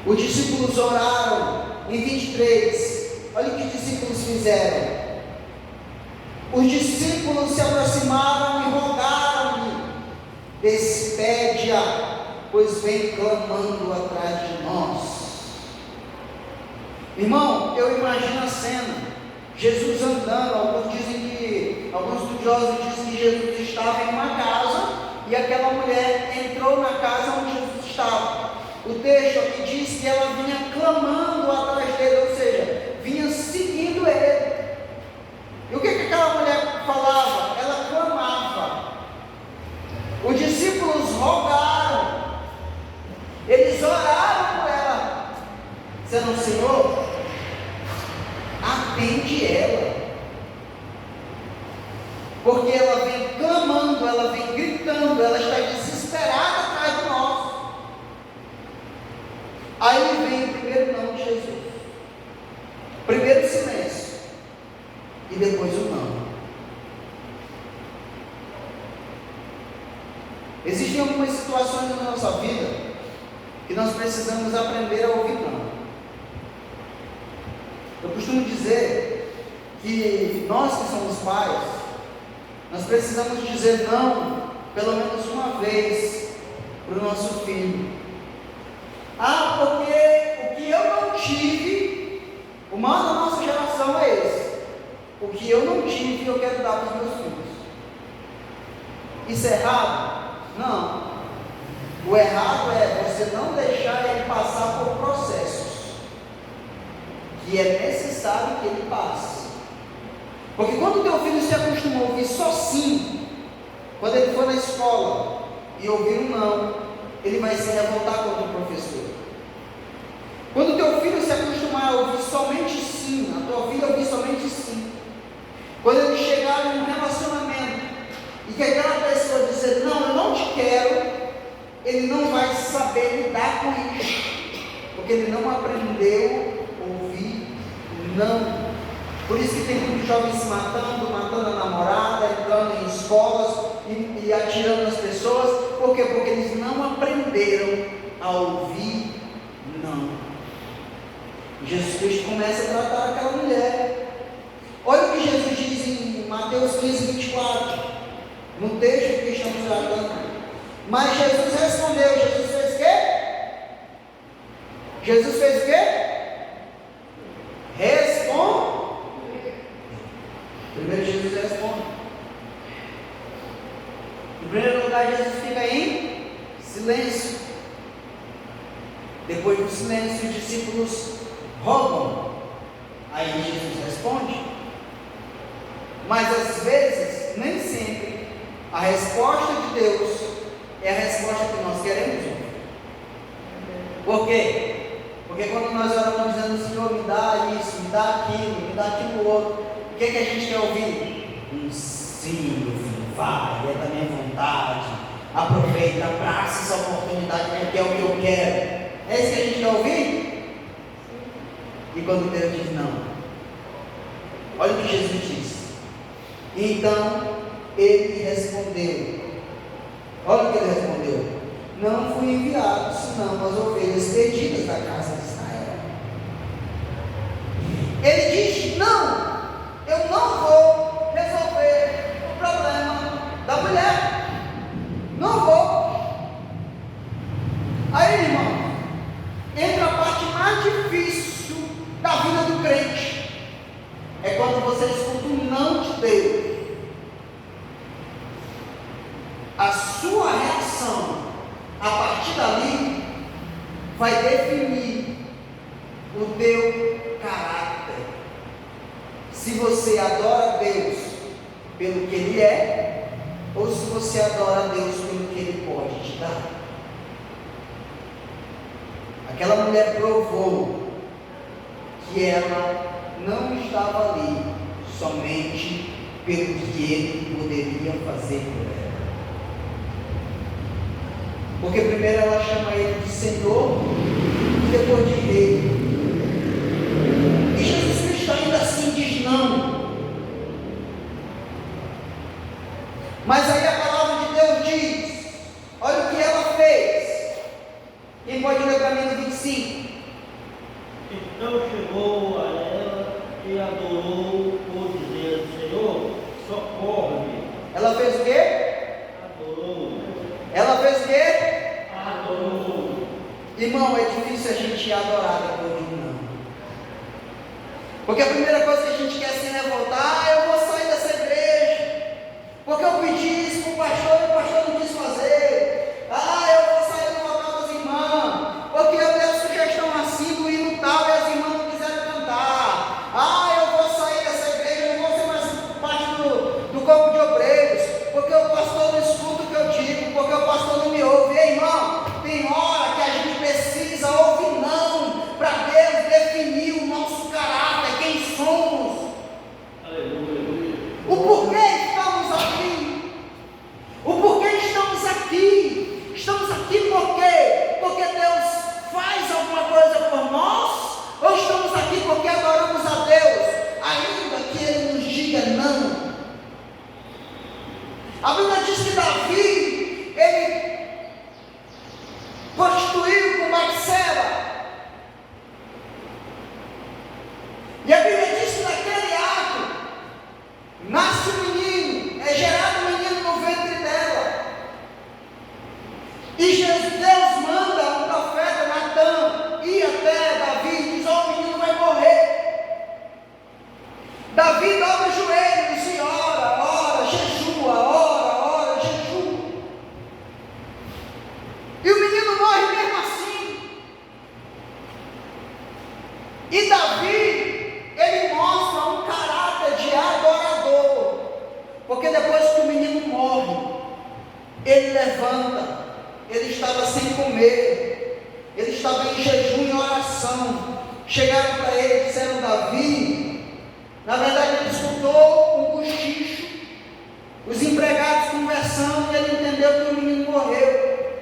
Os discípulos oraram em 23. Olha o que os discípulos fizeram. Os discípulos se aproximaram e rogaram-lhe: despede-a, pois vem clamando atrás de nós. Irmão, eu imagino a cena. Jesus andando, alguns estudiosos dizem que Jesus estava em uma casa e aquela mulher entrou na casa onde Jesus estava. O texto aqui diz que ela vinha clamando atrás dele, ou seja, vinha seguindo ele. E o que aquela mulher falava? Ela clamava. Os discípulos rogaram, eles oraram por ela, dizendo: Senhor, atende ela, porque ela vem clamando, ela vem gritando, ela está desesperada atrás de nós. Aí vem o primeiro não de Jesus, primeiro silêncio e depois o não. Existem algumas situações na nossa vida que nós precisamos aprender a ouvir não. Eu costumo dizer que nós que somos pais, nós precisamos dizer não pelo menos uma vez para o nosso filho. Porque o que eu não tive, o mal da nossa geração é esse: o que eu não tive eu quero dar para os meus filhos. Isso é errado? Não. O errado é você não deixar ele passar por processos que é necessário que ele passe. Porque quando o teu filho se acostumou a ouvir só sim, quando ele for na escola e ouvir um não, ele vai se revoltar contra o professor. Quando o teu filho se acostumar a ouvir somente sim, a tua filha ouvir somente sim, quando ele chegar em um relacionamento e que aquela pessoa dizer: não, eu não te quero, ele não vai saber lidar com isso, porque ele não aprendeu a ouvir não. Por isso que tem muitos jovens se matando a namorada, entrando em escolas e atirando nas pessoas. Por quê? Porque eles não aprenderam a ouvir não. Jesus Cristo começa a tratar aquela mulher. Olha o que Jesus diz em Mateus 15, 24, no texto que estamos tratando. Mas Jesus respondeu. Jesus fez o quê? Jesus fez o quê? Responde. Primeiro Jesus responde. Em primeiro lugar, Jesus fica em silêncio. Depois do silêncio, os discípulos rogam. Aí Jesus responde. Mas às vezes, nem sempre, a resposta de Deus é a resposta que nós queremos ouvir. Por quê? Porque quando nós oramos dizendo, Senhor, me dá isso, me dá aquilo outro, o que é que a gente quer ouvir? Um sim, meu filho, vai, é da minha vontade, aproveita, abraça essa oportunidade, porque é o que eu quero. É isso que a gente quer ouvir? E quando Deus diz não, olha o que Jesus diz. Então ele respondeu. Olha o que ele respondeu: não fui enviado senão as ovelhas perdidas da casa de Israel. Ele diz: não, eu não vou resolver o problema da mulher, não vou. Aí, irmão, entra a parte mais difícil da vida do crente. É quando você escuta o não de Deus. A sua reação, a partir dali, vai definir o teu caráter. Se você adora Deus pelo que Ele é, ou se você adora Deus pelo que Ele pode te dar. Aquela mulher provou que ela não estava ali somente pelo que Ele poderia fazer por ela. Porque primeiro ela chama Ele de Senhor e depois de Rei. E Jesus Cristo ainda assim diz não. Mas aí a palavra de Deus diz, olha o que ela fez. Quem pode ler para mim no 25? Então chegou a ela e adorou por dizer: Senhor, socorre-me. Ela fez o quê? Adorou. Ela fez o quê? Adorou. Irmão, é difícil a gente adorar depois de um não. Porque a primeira coisa que a gente quer assim é voltar: eu vou sair dessa igreja, porque eu pedi isso para o pastor e o pastor não quis fazer. Eu vou sair do local das irmãs, porque eu dei a sugestão assim do hino tal e as irmãs não quiseram cantar. Eu vou sair dessa igreja, não vou ser mais parte do corpo de obreiros, porque o pastor não escuta o que eu digo, porque o pastor não me ouve. Ei, irmão, tem hora que a gente precisa ouvir não, para Deus definir o nosso caráter, quem somos. Aleluia. O porquê estamos aqui. O porquê estamos aqui. Estamos aqui por quê? Porque Deus faz alguma coisa por nós? Ou estamos aqui porque adoramos a Deus, ainda que Ele nos diga não? A Bíblia diz que Davi, ele prostituiu com Batseba. E a Bíblia diz que naquele ato nasce um menino, é gerado um menino no ventre dela. E Deus manda um profeta, Natan, ir até Davi e diz: o menino vai morrer. Davi dobra os joelhos e ora, jejua, ora, jejua. E o menino morre mesmo assim. E Davi, ele mostra um caráter de adorador. Porque depois que o menino morre, ele levanta. Ele estava sem comer, ele estava em jejum e oração. Chegaram para ele e disseram: Davi, na verdade ele escutou um cochicho, os empregados conversando, e ele entendeu que o menino morreu.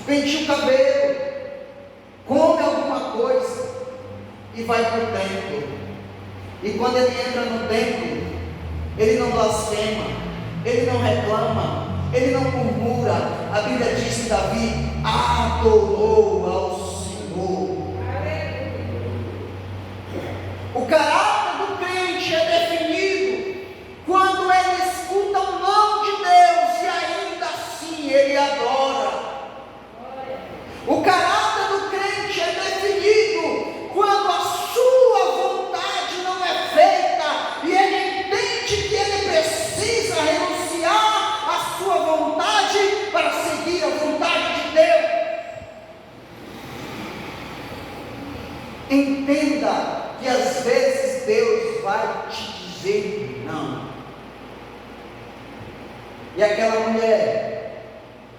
penteia o cabelo, come alguma coisa e vai para o templo. E quando ele entra no templo, ele não blasfema, ele não reclama, ele não murmura. A Bíblia diz que Davi adorou ao Senhor. O caráter do crente é definido quando ele escuta o nome de Deus e ainda assim ele adora. O caráter do crente é definido quando a sua vontade não é feita e ele entende que ele precisa renunciar à sua vontade para seguir a vontade de Deus. Entenda que às vezes Deus vai te dizer não. E aquela mulher,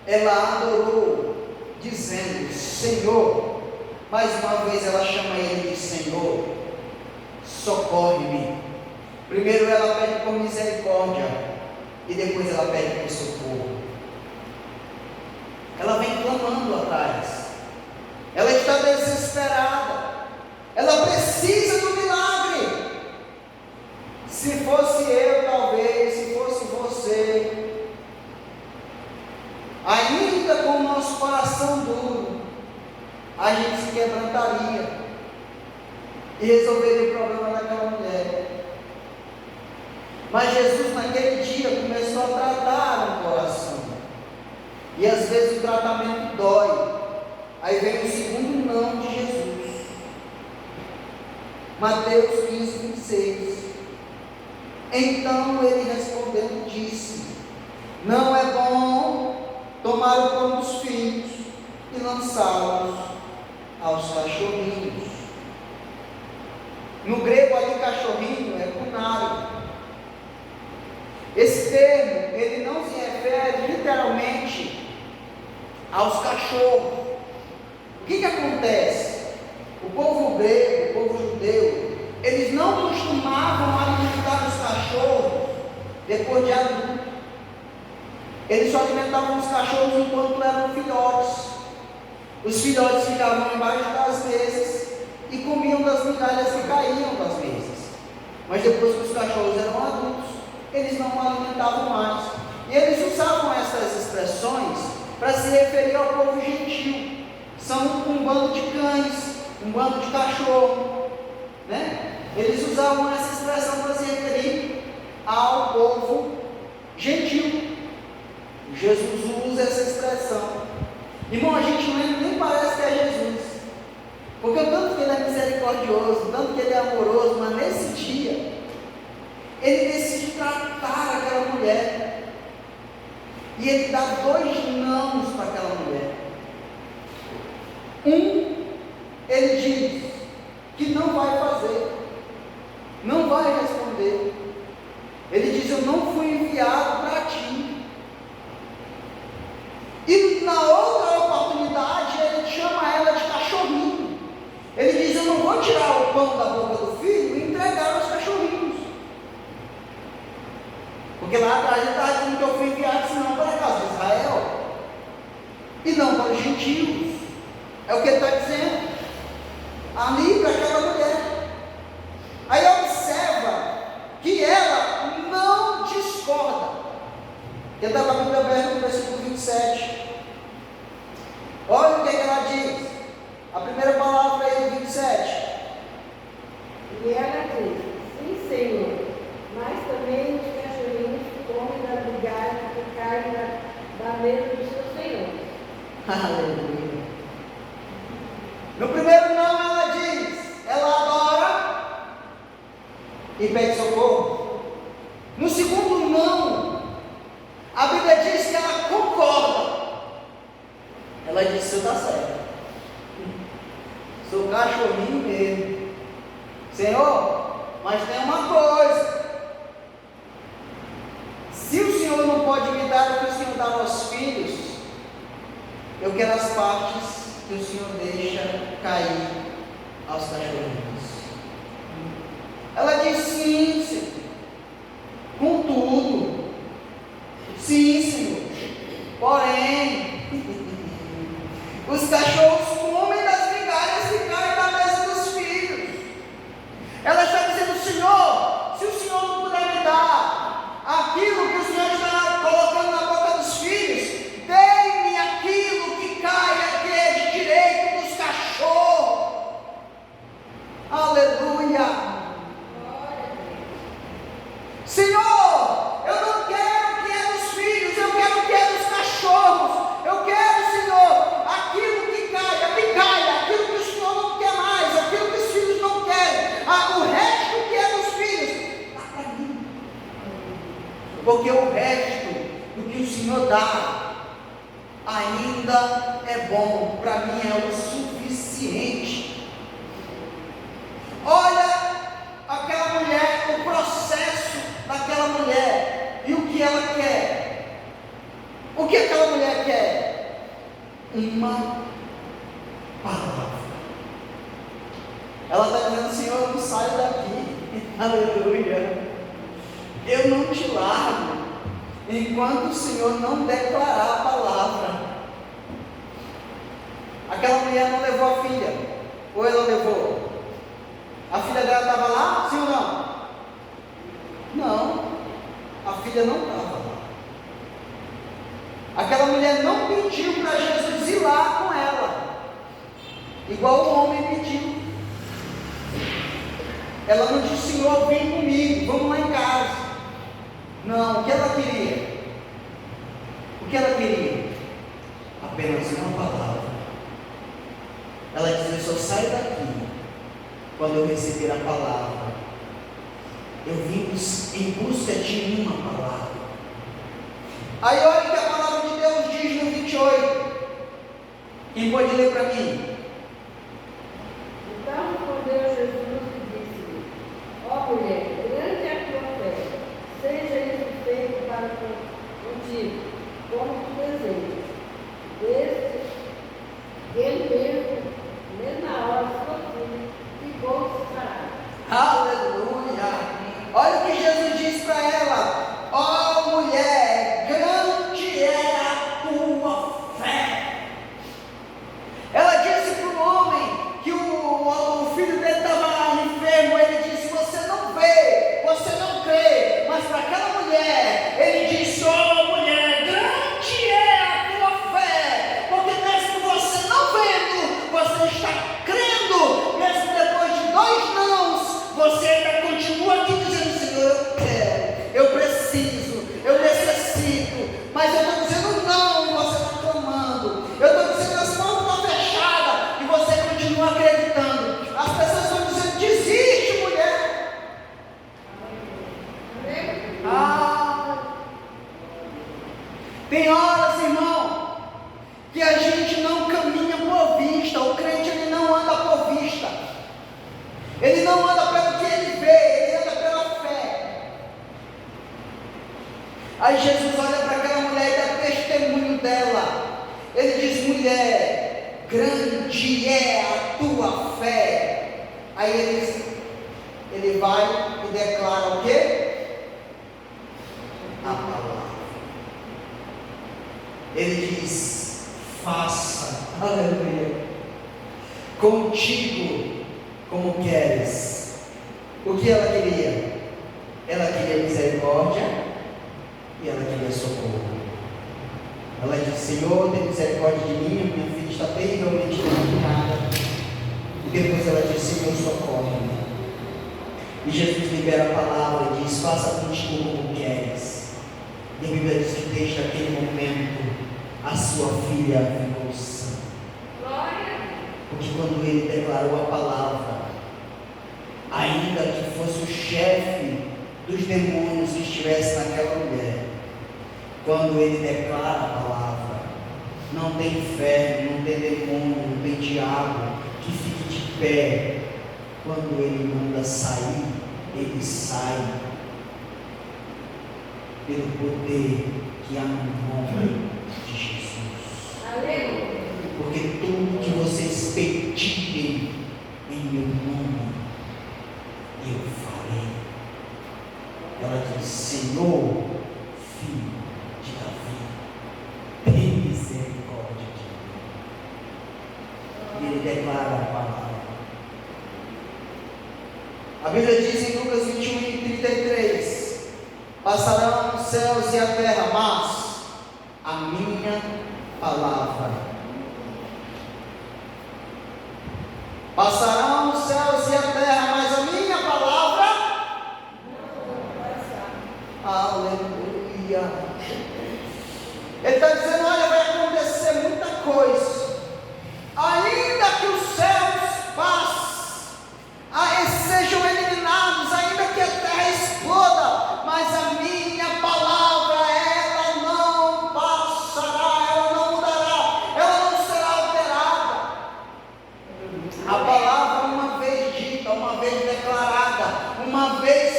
ela adorou, dizendo: Senhor. Mais uma vez ela chama ele de Senhor, socorre-me. Primeiro ela pede por misericórdia e depois ela pede por socorro. Ela vem clamando atrás, ela está desesperada, ela precisa do milagre. Se fosse eu, talvez, se fosse você, ainda com o nosso coração duro, a gente se quebrantaria e resolveria o problema daquela mulher. Mas Jesus naquele dia começou a tratar o coração, e às vezes o tratamento dói. Aí vem o segundo não de Jesus, Mateus 15, 26. Então ele respondendo disse: não é bom tomar o pão dos filhos e lançá-los aos cachorrinhos. No grego ali, cachorrinho é cunário. Esse termo, ele não se refere literalmente aos cachorros. O que acontece? O povo grego, o povo judeu, eles não costumavam alimentar os cachorros depois de adulto. Eles só alimentavam os cachorros enquanto eram filhotes. Os filhotes ficavam embaixo das mesas e comiam das migalhas que caíam das mesas. Mas depois que os cachorros eram adultos, eles não alimentavam mais. E eles usavam essas expressões para se referir ao povo gentil. São um bando de cães, um bando de cachorro, né? Eles usavam essa expressão para se referir ao povo gentil. Jesus usa essa expressão. Irmão, a gente nem parece que é Jesus, porque o tanto que ele é misericordioso, o tanto que ele é amoroso, mas nesse dia ele decide tratar aquela mulher, e ele dá 2 nãos para aquela mulher. Ele diz que não vai fazer, não vai responder. Ele diz: eu não fui enviado para ti. E na outra oportunidade ele chama ela de cachorrinho. Ele diz: eu não vou tirar o pão da boca do filho e entregar aos cachorrinhos. Porque lá atrás ele estava dizendo que eu fui enviado senão para a casa de Israel e não para os gentios. É o que ele está dizendo ali para aquela mulher. Aí observa que ela não discorda. Ele está com a Bíblia aberta no versículo 27. Olha o que ela diz. A primeira palavra é o 27. E ela diz: sim, Senhor, mas também os cachorrinhos comem da migalha que cai da mesa dos seus senhores. Aleluia. No primeiro não ela diz, ela adora e pede socorro. No segundo não, a Bíblia diz que ela concorda. Ela diz: você está certo, sou cachorrinho mesmo, Senhor, mas tem uma coisa: se o Senhor não pode me dar o que o Senhor dá aos filhos, eu quero as partes que o Senhor deixa cair aos cachorrinhos. Ela diz: sim, Senhor, contudo, sim, Senhor, porém, porque o resto do que o Senhor dá ainda é bom, para mim é o suficiente. Olha aquela mulher, o processo daquela mulher e o que ela quer. O que aquela mulher quer? Uma palavra. Ela está dizendo: Senhor, eu não saio daqui, aleluia, eu não te largo, enquanto o Senhor não declarar a palavra. Aquela mulher não levou a filha, ou ela levou? A filha dela estava lá, sim ou não? Não, a filha não estava lá. Aquela mulher não pediu para Jesus ir lá com ela, igual o homem pediu. Ela não disse: Senhor, vem comigo, vamos lá em casa. Não, o que ela queria? O que ela queria? Apenas uma palavra. Ela disse: eu só saio daqui quando eu receber a palavra. Eu vim em busca de uma palavra. Aí olha o que a palavra de Deus diz no 28. Quem pode ler para mim? Então respondeu Jesus e disse-lhe: ó mulher, grande é a tua fé, seja isso feito para contigo, como tu desejas. Ele mesmo na hora, sua filha, ficou sarada. Aleluia! Olha o que Jesus diz para ela: ó mulher, grande é a tua fé. Ela disse para o homem que o filho dele estava enfermo. Ele disse: você não vê, você não crê. Mas para aquela mulher, ele disse: ó mulher, grande é a tua fé. Porque mesmo você não vendo, você está crendo. Mesmo depois de 2 nãos, você ainda continua aqui dizendo: Senhor, eu quero, eu preciso, eu necessito. Mas eu estou dizendo não e você está clamando. Eu estou dizendo as portas estão fechadas e você continua acreditando. As pessoas estão dizendo: desiste, mulher. Tem horas, irmão, que a gente não caminha por vista. O crente, ele não anda por vista. Ele não anda pelo que ele vê, ele anda pela fé. Aí Jesus olha para aquela mulher e dá testemunho dela. Ele diz: mulher, grande é a tua fé. Aí ele vai e declara o quê? A palavra. Ele diz: faça, aleluia, contigo como queres. O que ela queria? Ela queria misericórdia e ela queria socorro. Ela disse: Senhor, tem misericórdia de mim, minha filha está terrivelmente danificada. E depois ela disse: Senhor, socorre-me. E Jesus libera a palavra e diz: faça contigo como queres. E a Bíblia diz que desde aquele momento a sua filha ficou sã. Porque quando ele declarou a palavra, ainda que fosse o chefe dos demônios que estivesse naquela mulher, quando ele declara a palavra, não tem inferno, não tem demônio, não tem diabo que fique de pé. Quando ele manda sair, ele sai pelo poder que há no nome de Jesus. Aleluia. Porque tudo que vocês pedirem em meu nome, eu farei. Ela diz: Senhor, filho de Davi, tem misericórdia de mim. E ele declara a palavra. A Bíblia diz em Lucas 21:33: passarão os céus e a terra, mas a minha palavra. Passarão os céus e a terra, mas a minha palavra. Aleluia. Ele está dizendo: olha, vai acontecer muita coisa. Ainda que os céus sejam eliminados, ainda que a terra exploda, mas a minha palavra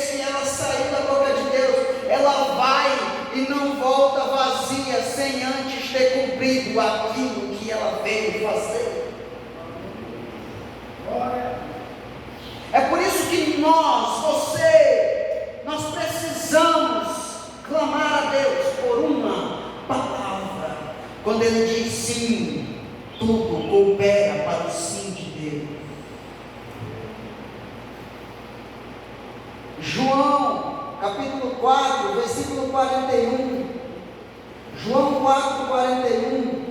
se ela sair da boca de Deus, ela vai e não volta vazia, sem antes ter cumprido aquilo que ela veio fazer. É por isso que nós precisamos clamar a Deus por uma palavra. Quando Ele diz sim, tudo coopera para o sim de Deus. João, capítulo 4, versículo 41. João 4, 41.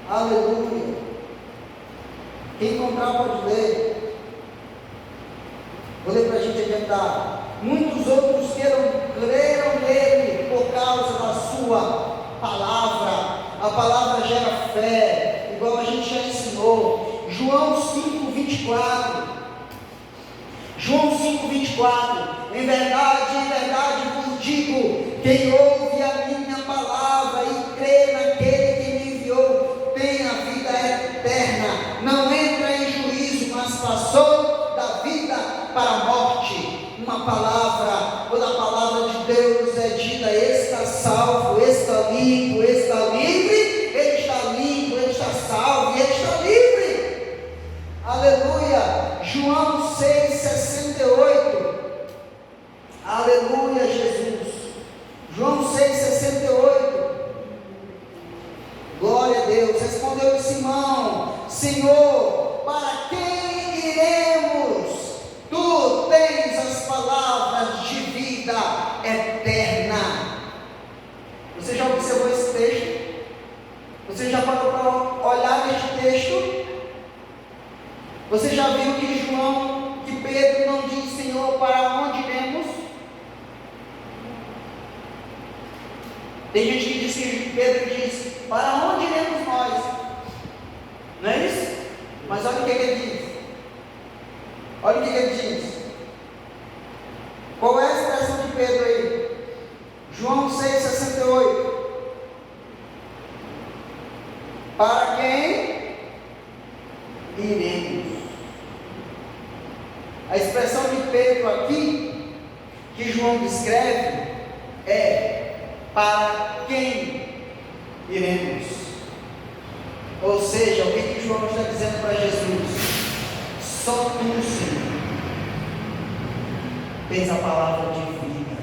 Aleluia. Quem encontrar pode ler. Vou ler para a gente adiantar. Muitos outros creram nele por causa da sua palavra. A palavra gera fé, igual a gente já ensinou. João 5, 24. João 5, 24. Em verdade vos digo: quem ouve a minha palavra e crê naquele que me enviou, tem a vida eterna. Não entra em juízo, mas passou da vida para a morte. Uma palavra, quando a palavra de Deus é dita, está salvo, está limpo, está livre, ele está limpo, ele está salvo e ele está livre. Aleluia. João 6, 68. Aleluia, Jesus. João 6, 68. Glória a Deus. Respondeu Simão: Senhor, para quem iremos? Tu tens as palavras de vida eterna. Você já observou esse texto? Você já parou para olhar este texto? Você já viu que Pedro não diz: Senhor, para onde iremos? Tem gente que diz que Pedro diz: para onde iremos nós? Não é isso? Mas olha o que ele diz. Olha o que ele diz. Qual é a expressão de Pedro aí? João 6, 68. Para quem iremos? A expressão de Pedro aqui, que João descreve, é: para quem iremos? Ou seja, o que João está dizendo para Jesus? Só tu, Senhor, tens a palavra de vida.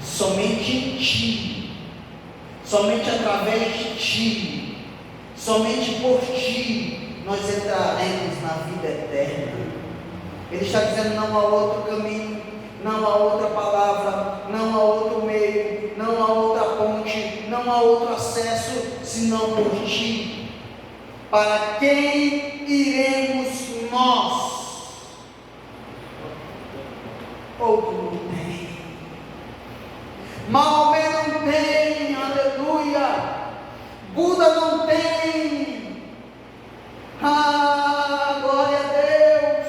Somente em ti, somente através de ti, somente por ti, nós entraremos na vida eterna. Ele está dizendo: não há outro caminho, não há outra palavra, não há outro meio, não há outra ponte, não há outro acesso, senão por ti. Para quem iremos nós? Outro não tem, Maomé não tem, aleluia, Buda não tem, glória a Deus.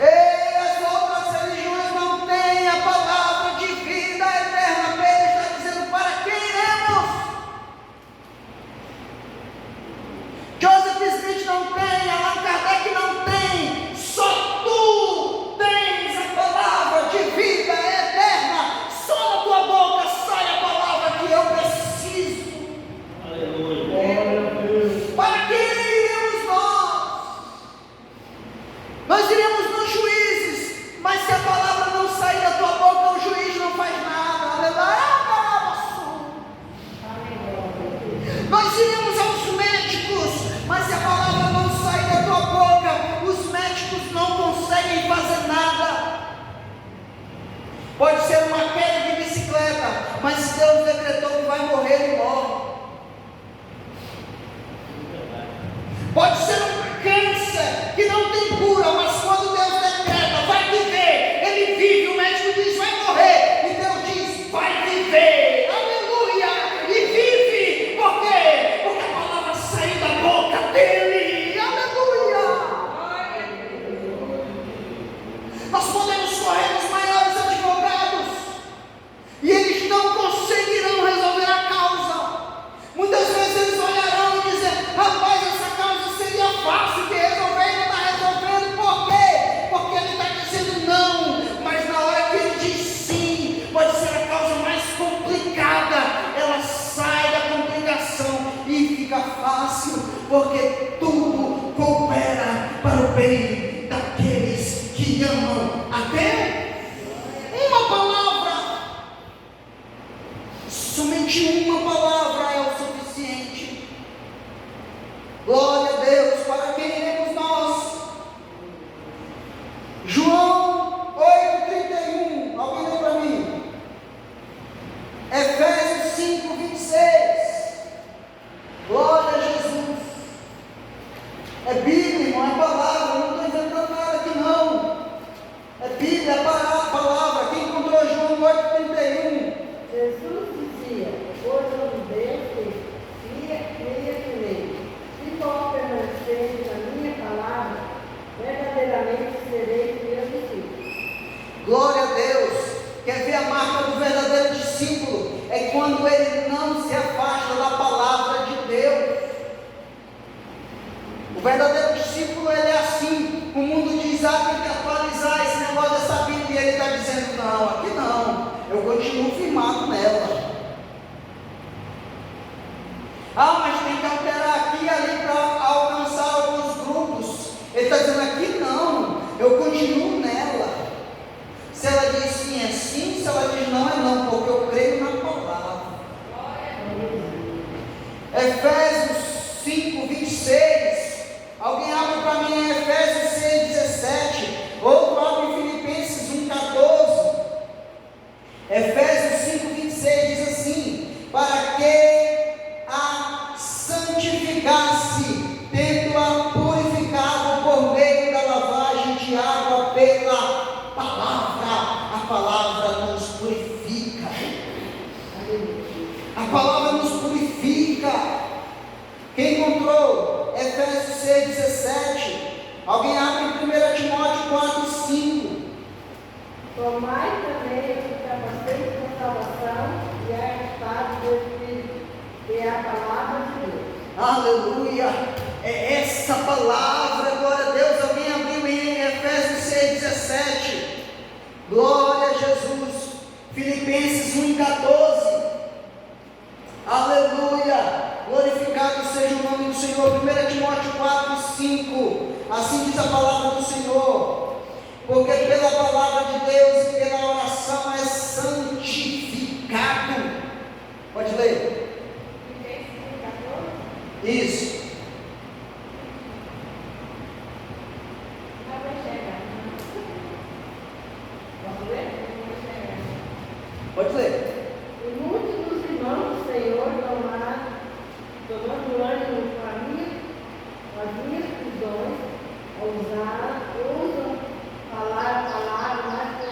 Ei, as outras religiões não têm a palavra de vida eterna. Pedro está dizendo: para quem iremos? Joseph Smith não tem, Allan Kardec não tem, só tu tens a palavra de vida eterna. Só da tua boca sai a palavra que eu preciso. Aleluia. Para quem iremos nós? Nós iremos nos juízes, mas se a palavra não sair da tua boca, o juiz não faz nada. Nós iremos aos médicos, mas se a palavra não sair da tua boca, os médicos não conseguem fazer nada. Pode ser uma queda de bicicleta, mas se Deus decretou que vai morrer, ele morre. Pode ser um câncer que não tem cura, mas quando Deus decreta, vai viver, ele vive. O médico diz: vai morrer, e Deus diz: vai viver. Aleluia! E vive. Por quê? Porque a palavra saiu da boca dele. Aleluia! Nós podemos correr os maiores advogados e eles não conseguirão resolver a causa. Muitas vezes eles olharão e dizem: rapaz, essa causa seria fácil de resolver e não está resolvendo. Por quê? que amam a Deus. Uma palavra, somente uma palavra é o suficiente. Glória a Deus. Para quem iremos nós? João 8,31. Alguém lê para mim? Efésios 5,26. Glória a Jesus. É Bíblia, irmão, é palavra. Não estou inventando nada aqui não. É Bíblia, é palavra. Quem encontrou João 8,31? Jesus dizia: hoje eu vos dei cria que nele. Se for permanecer na minha palavra, verdadeiramente serei meu discípulo. Glória a Deus. Quer ver a marca do verdadeiro discípulo? É quando ele não se afasta da palavra de Deus. O verdadeiro discípulo, ele é assim. O mundo diz: tem que atualizar esse negócio dessa Bíblia. E ele está dizendo: não, aqui não. Eu continuo firmado nela. Mas tem que alterar aqui e ali para alcançar alguns grupos. Ele está dizendo: aqui não. Eu continuo nela. Se ela diz sim, é sim. Se ela diz não, é não. Porque eu creio na palavra. Efésios 5,26. Alguém abre para mim Efésios 6,17. Outro abre Filipenses 1,14. Efésios 5,26 diz assim: para que a santificasse, tendo-a purificado por meio da lavagem de água pela palavra. A palavra nos purifica. A palavra nos purifica. Quem encontrou Efésios 6,17? Alguém abre 1 Timóteo 4,5. Tomai também o capacete da salvação e a espada do Espírito, que é a palavra de Deus. Aleluia! É essa palavra, glória a Deus. Alguém abriu em Efésios 6,17. Glória a Jesus. Filipenses 1,14. Aleluia! Glorificado seja o nome do Senhor. 1 Timóteo 4,5. Assim diz a palavra do Senhor: porque pela palavra de Deus e pela oração é santificado. Pode ler. Isso. Pode ler. E muitos dos irmãos do Senhor tomando ânimo com as minhas prisões, usam falar, mas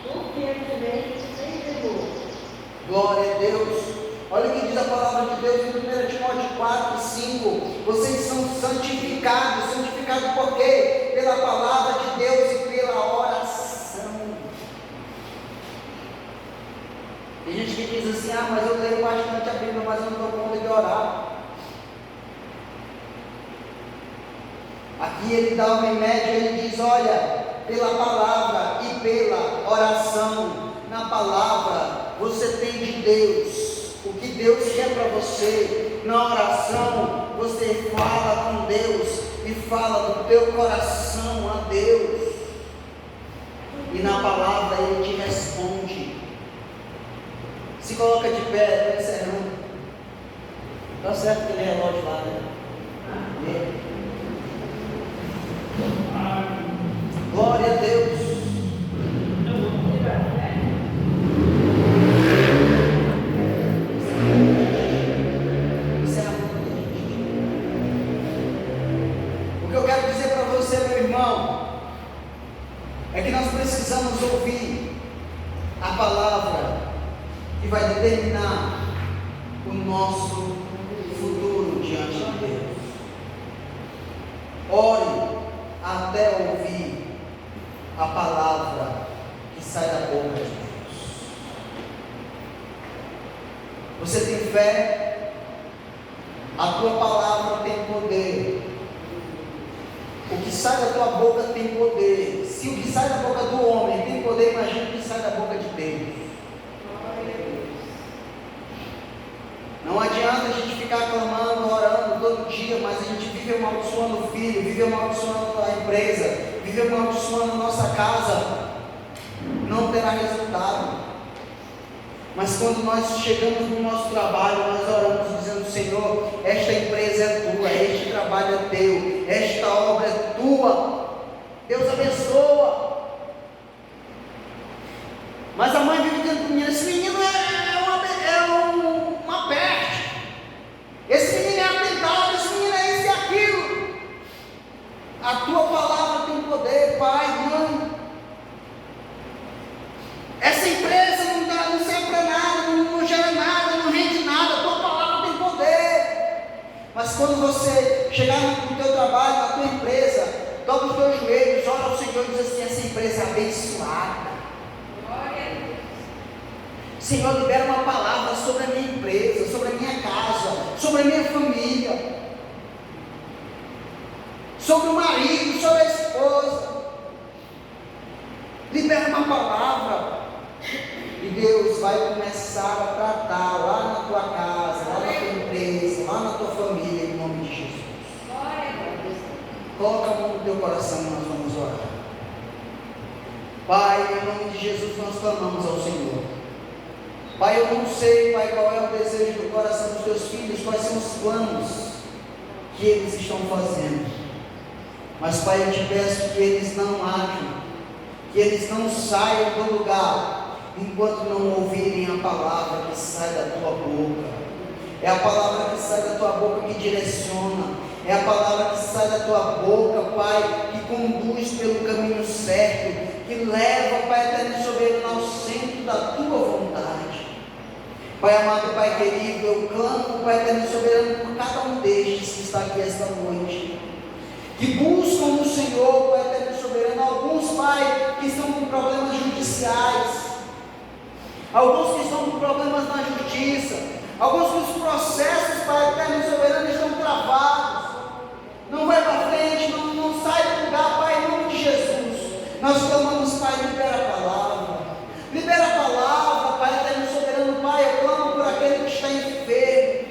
confiantemente, sem temor. Glória a Deus. Olha o que diz a palavra de Deus em 1 Timóteo 4,5. Vocês são santificados. Santificados por quê? Pela palavra de Deus e pela oração. Tem gente que diz assim: mas eu leio bastante a Bíblia, mas eu não dou conta de orar. Aqui ele dá uma média, ele diz: olha, pela palavra e pela oração. Na palavra você tem de Deus o que Deus quer para você. Na oração você fala com Deus e fala do teu coração a Deus. E na palavra Ele te responde. Se coloca de pé, estou encerrando. Está certo aquele relógio lá, né? Glória a Deus. O que eu quero dizer para você, meu irmão, é que nós precisamos ouvir a palavra que vai determinar o nosso futuro diante de Deus. Ore até ouvir a palavra que sai da boca de Deus. Você tem fé? A tua palavra tem poder. O que sai da tua boca tem poder. Se o que sai da boca do homem tem poder, imagina o que sai da boca de Deus. Não adianta a gente ficar clamando, orando todo dia, mas a gente vive amaldiçoando o filho, vive amaldiçoando a empresa, vive amaldiçoando a nossa casa. gerar resultado. Mas quando nós chegamos no nosso trabalho, nós oramos dizendo: Senhor, esta empresa é tua, este trabalho é teu, esta obra é tua, Deus abençoa. Mas a mãe vive dizendo para o menino: esse menino é uma peste, esse menino é atentado, esse menino é isso e aquilo. A tua palavra tem poder, pai, mãe. Essa empresa não serve para nada, não gera nada, não rende nada, a tua palavra tem poder. Mas quando você chegar no teu trabalho, na tua empresa, dobra os teus joelhos, ora ao Senhor e diz assim: essa empresa é abençoada. Senhor, libera uma palavra sobre a minha empresa, sobre a minha casa, sobre a minha família, sobre o marido, sobre a esposa. Libera uma palavra. E Deus vai começar a tratar lá na tua casa, lá na tua empresa, lá na tua família, em nome de Jesus. Coloca a mão no teu coração e nós vamos orar. Pai, em nome de Jesus nós clamamos ao Senhor. Pai, eu não sei, Pai, qual é o desejo do coração dos teus filhos, quais são os planos que eles estão fazendo. Mas, Pai, eu te peço que eles não ajam, que eles não saiam do lugar enquanto não ouvirem a palavra que sai da tua boca. É a palavra que sai da tua boca que direciona, é a palavra que sai da tua boca, Pai, que conduz pelo caminho certo, que leva, Pai eterno soberano, ao centro da tua vontade. Pai amado, Pai querido, eu clamo, Pai eterno soberano, por cada um destes que está aqui esta noite, que buscam no Senhor, Pai eterno soberano, alguns, Pai, que estão com problemas judiciais, alguns que estão com problemas na justiça, alguns que os processos, Pai eterno soberano, estão travados, não vai para frente, não sai do lugar, Pai, em nome de Jesus. Nós clamamos, Pai, libera a palavra, Pai eterno soberano, Pai, eu clamo por aquele que está enfermo,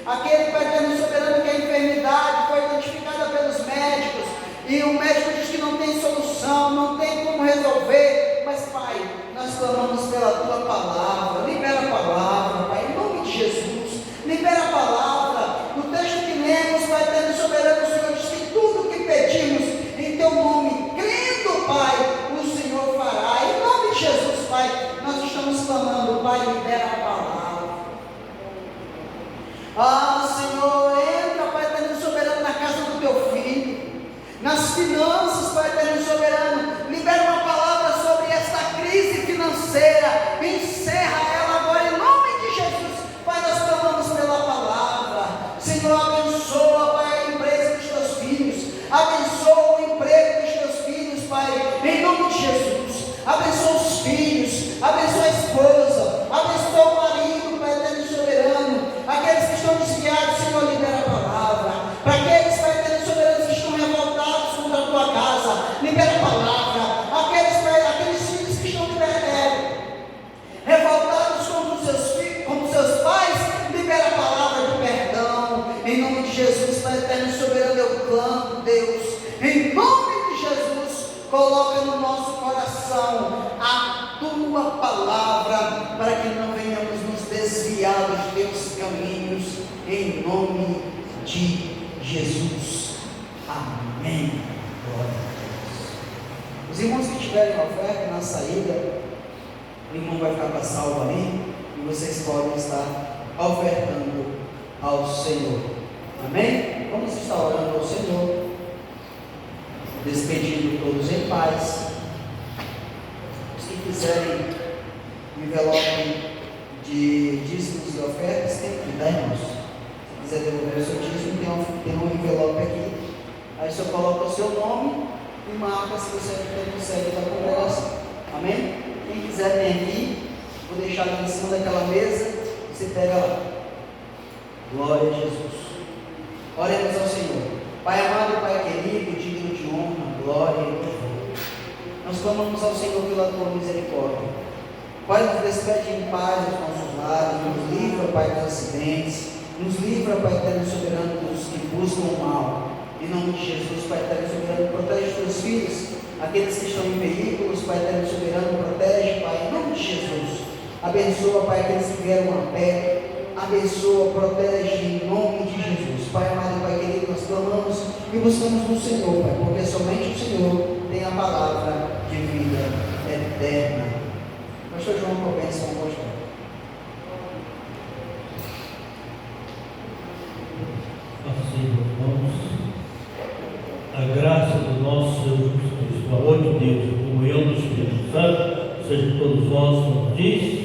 aquele, Pai eterno soberano, que a enfermidade foi identificada pelos médicos, e o médico diz que não tem solução, não tem como resolver, mas, Pai, nós clamamos pela tua palavra, libera a palavra, Pai, em nome de Jesus, libera a palavra. No texto que lemos, Pai eterno soberano, o Senhor diz que tudo que pedimos em teu nome, crendo, Pai, o Senhor fará. Em nome de Jesus, Pai, nós estamos clamando, Pai, libera a palavra. Ah, Senhor, entra, Pai eterno soberano, na casa do teu filho, nas finanças, Pai eterno soberano, libera uma palavra sobre esta crise financeira, encerra ela agora em nome de Jesus. Pai, nós clamamos pela palavra. Senhor, abençoa, Pai, a empresa dos teus filhos, abençoa o emprego dos teus filhos, Pai, em nome de Jesus. Abençoa os filhos, abençoa a esposa, abençoa o marido, Pai eterno soberano, aqueles que estão desviados, Senhor, libera a palavra. Para aqueles, Pai eterno soberano, que estão revoltados contra a tua casa, libera a palavra. Aqueles, Pai, aqueles filhos que estão revoltados contra os seus pais, libera a palavra de perdão, em nome de Jesus. Pai eterno soberano, eu clamo, Deus, em nome de Jesus, coloca no nosso coração a tua palavra, para que não venhamos nos desviar dos teus caminhos, em nome de Jesus. Amém. Glória a Deus. Os irmãos que tiverem oferta na saída, o irmão vai ficar com a salva ali, e vocês podem estar ofertando ao Senhor. Amém? Vamos estar orando ao Senhor, despedindo todos em paz. Os que quiserem um envelope de dízimos e ofertas, tem que dar, irmãos. Se quiser devolver o seu dízimo, tem um envelope aqui. Aí você coloca o seu nome e marca se você consegue da congregação. Amém? Quem quiser vir aqui, vou deixar aqui em cima daquela mesa, você pega lá. Glória a Jesus. Oremos ao Senhor. Pai amado, Pai querido, digno de honra, glória e louvor, nós clamamos ao Senhor pela tua misericórdia. Pai, nos despede em paz os nossos lares, nos livra, Pai, dos acidentes, nos livra, Pai eterno soberano, dos que buscam o mal. Em nome de Jesus, Pai eterno soberano, protege os teus filhos, aqueles que estão em veículos, Pai eterno soberano, protege, Pai, em nome Abençoa, Pai, aqueles que vieram a pé. Abençoa, protege em nome de Jesus. Pai amado, Pai querido, nós clamamos e buscamos no Senhor, Pai, porque somente o Senhor tem a palavra de vida eterna. Pastor João, com a bênção, pastor. Assim, irmãos, a graça do nosso Senhor Jesus Cristo, o amor de Deus, a comunhão do Espírito Santo, seja todos nós, como diz.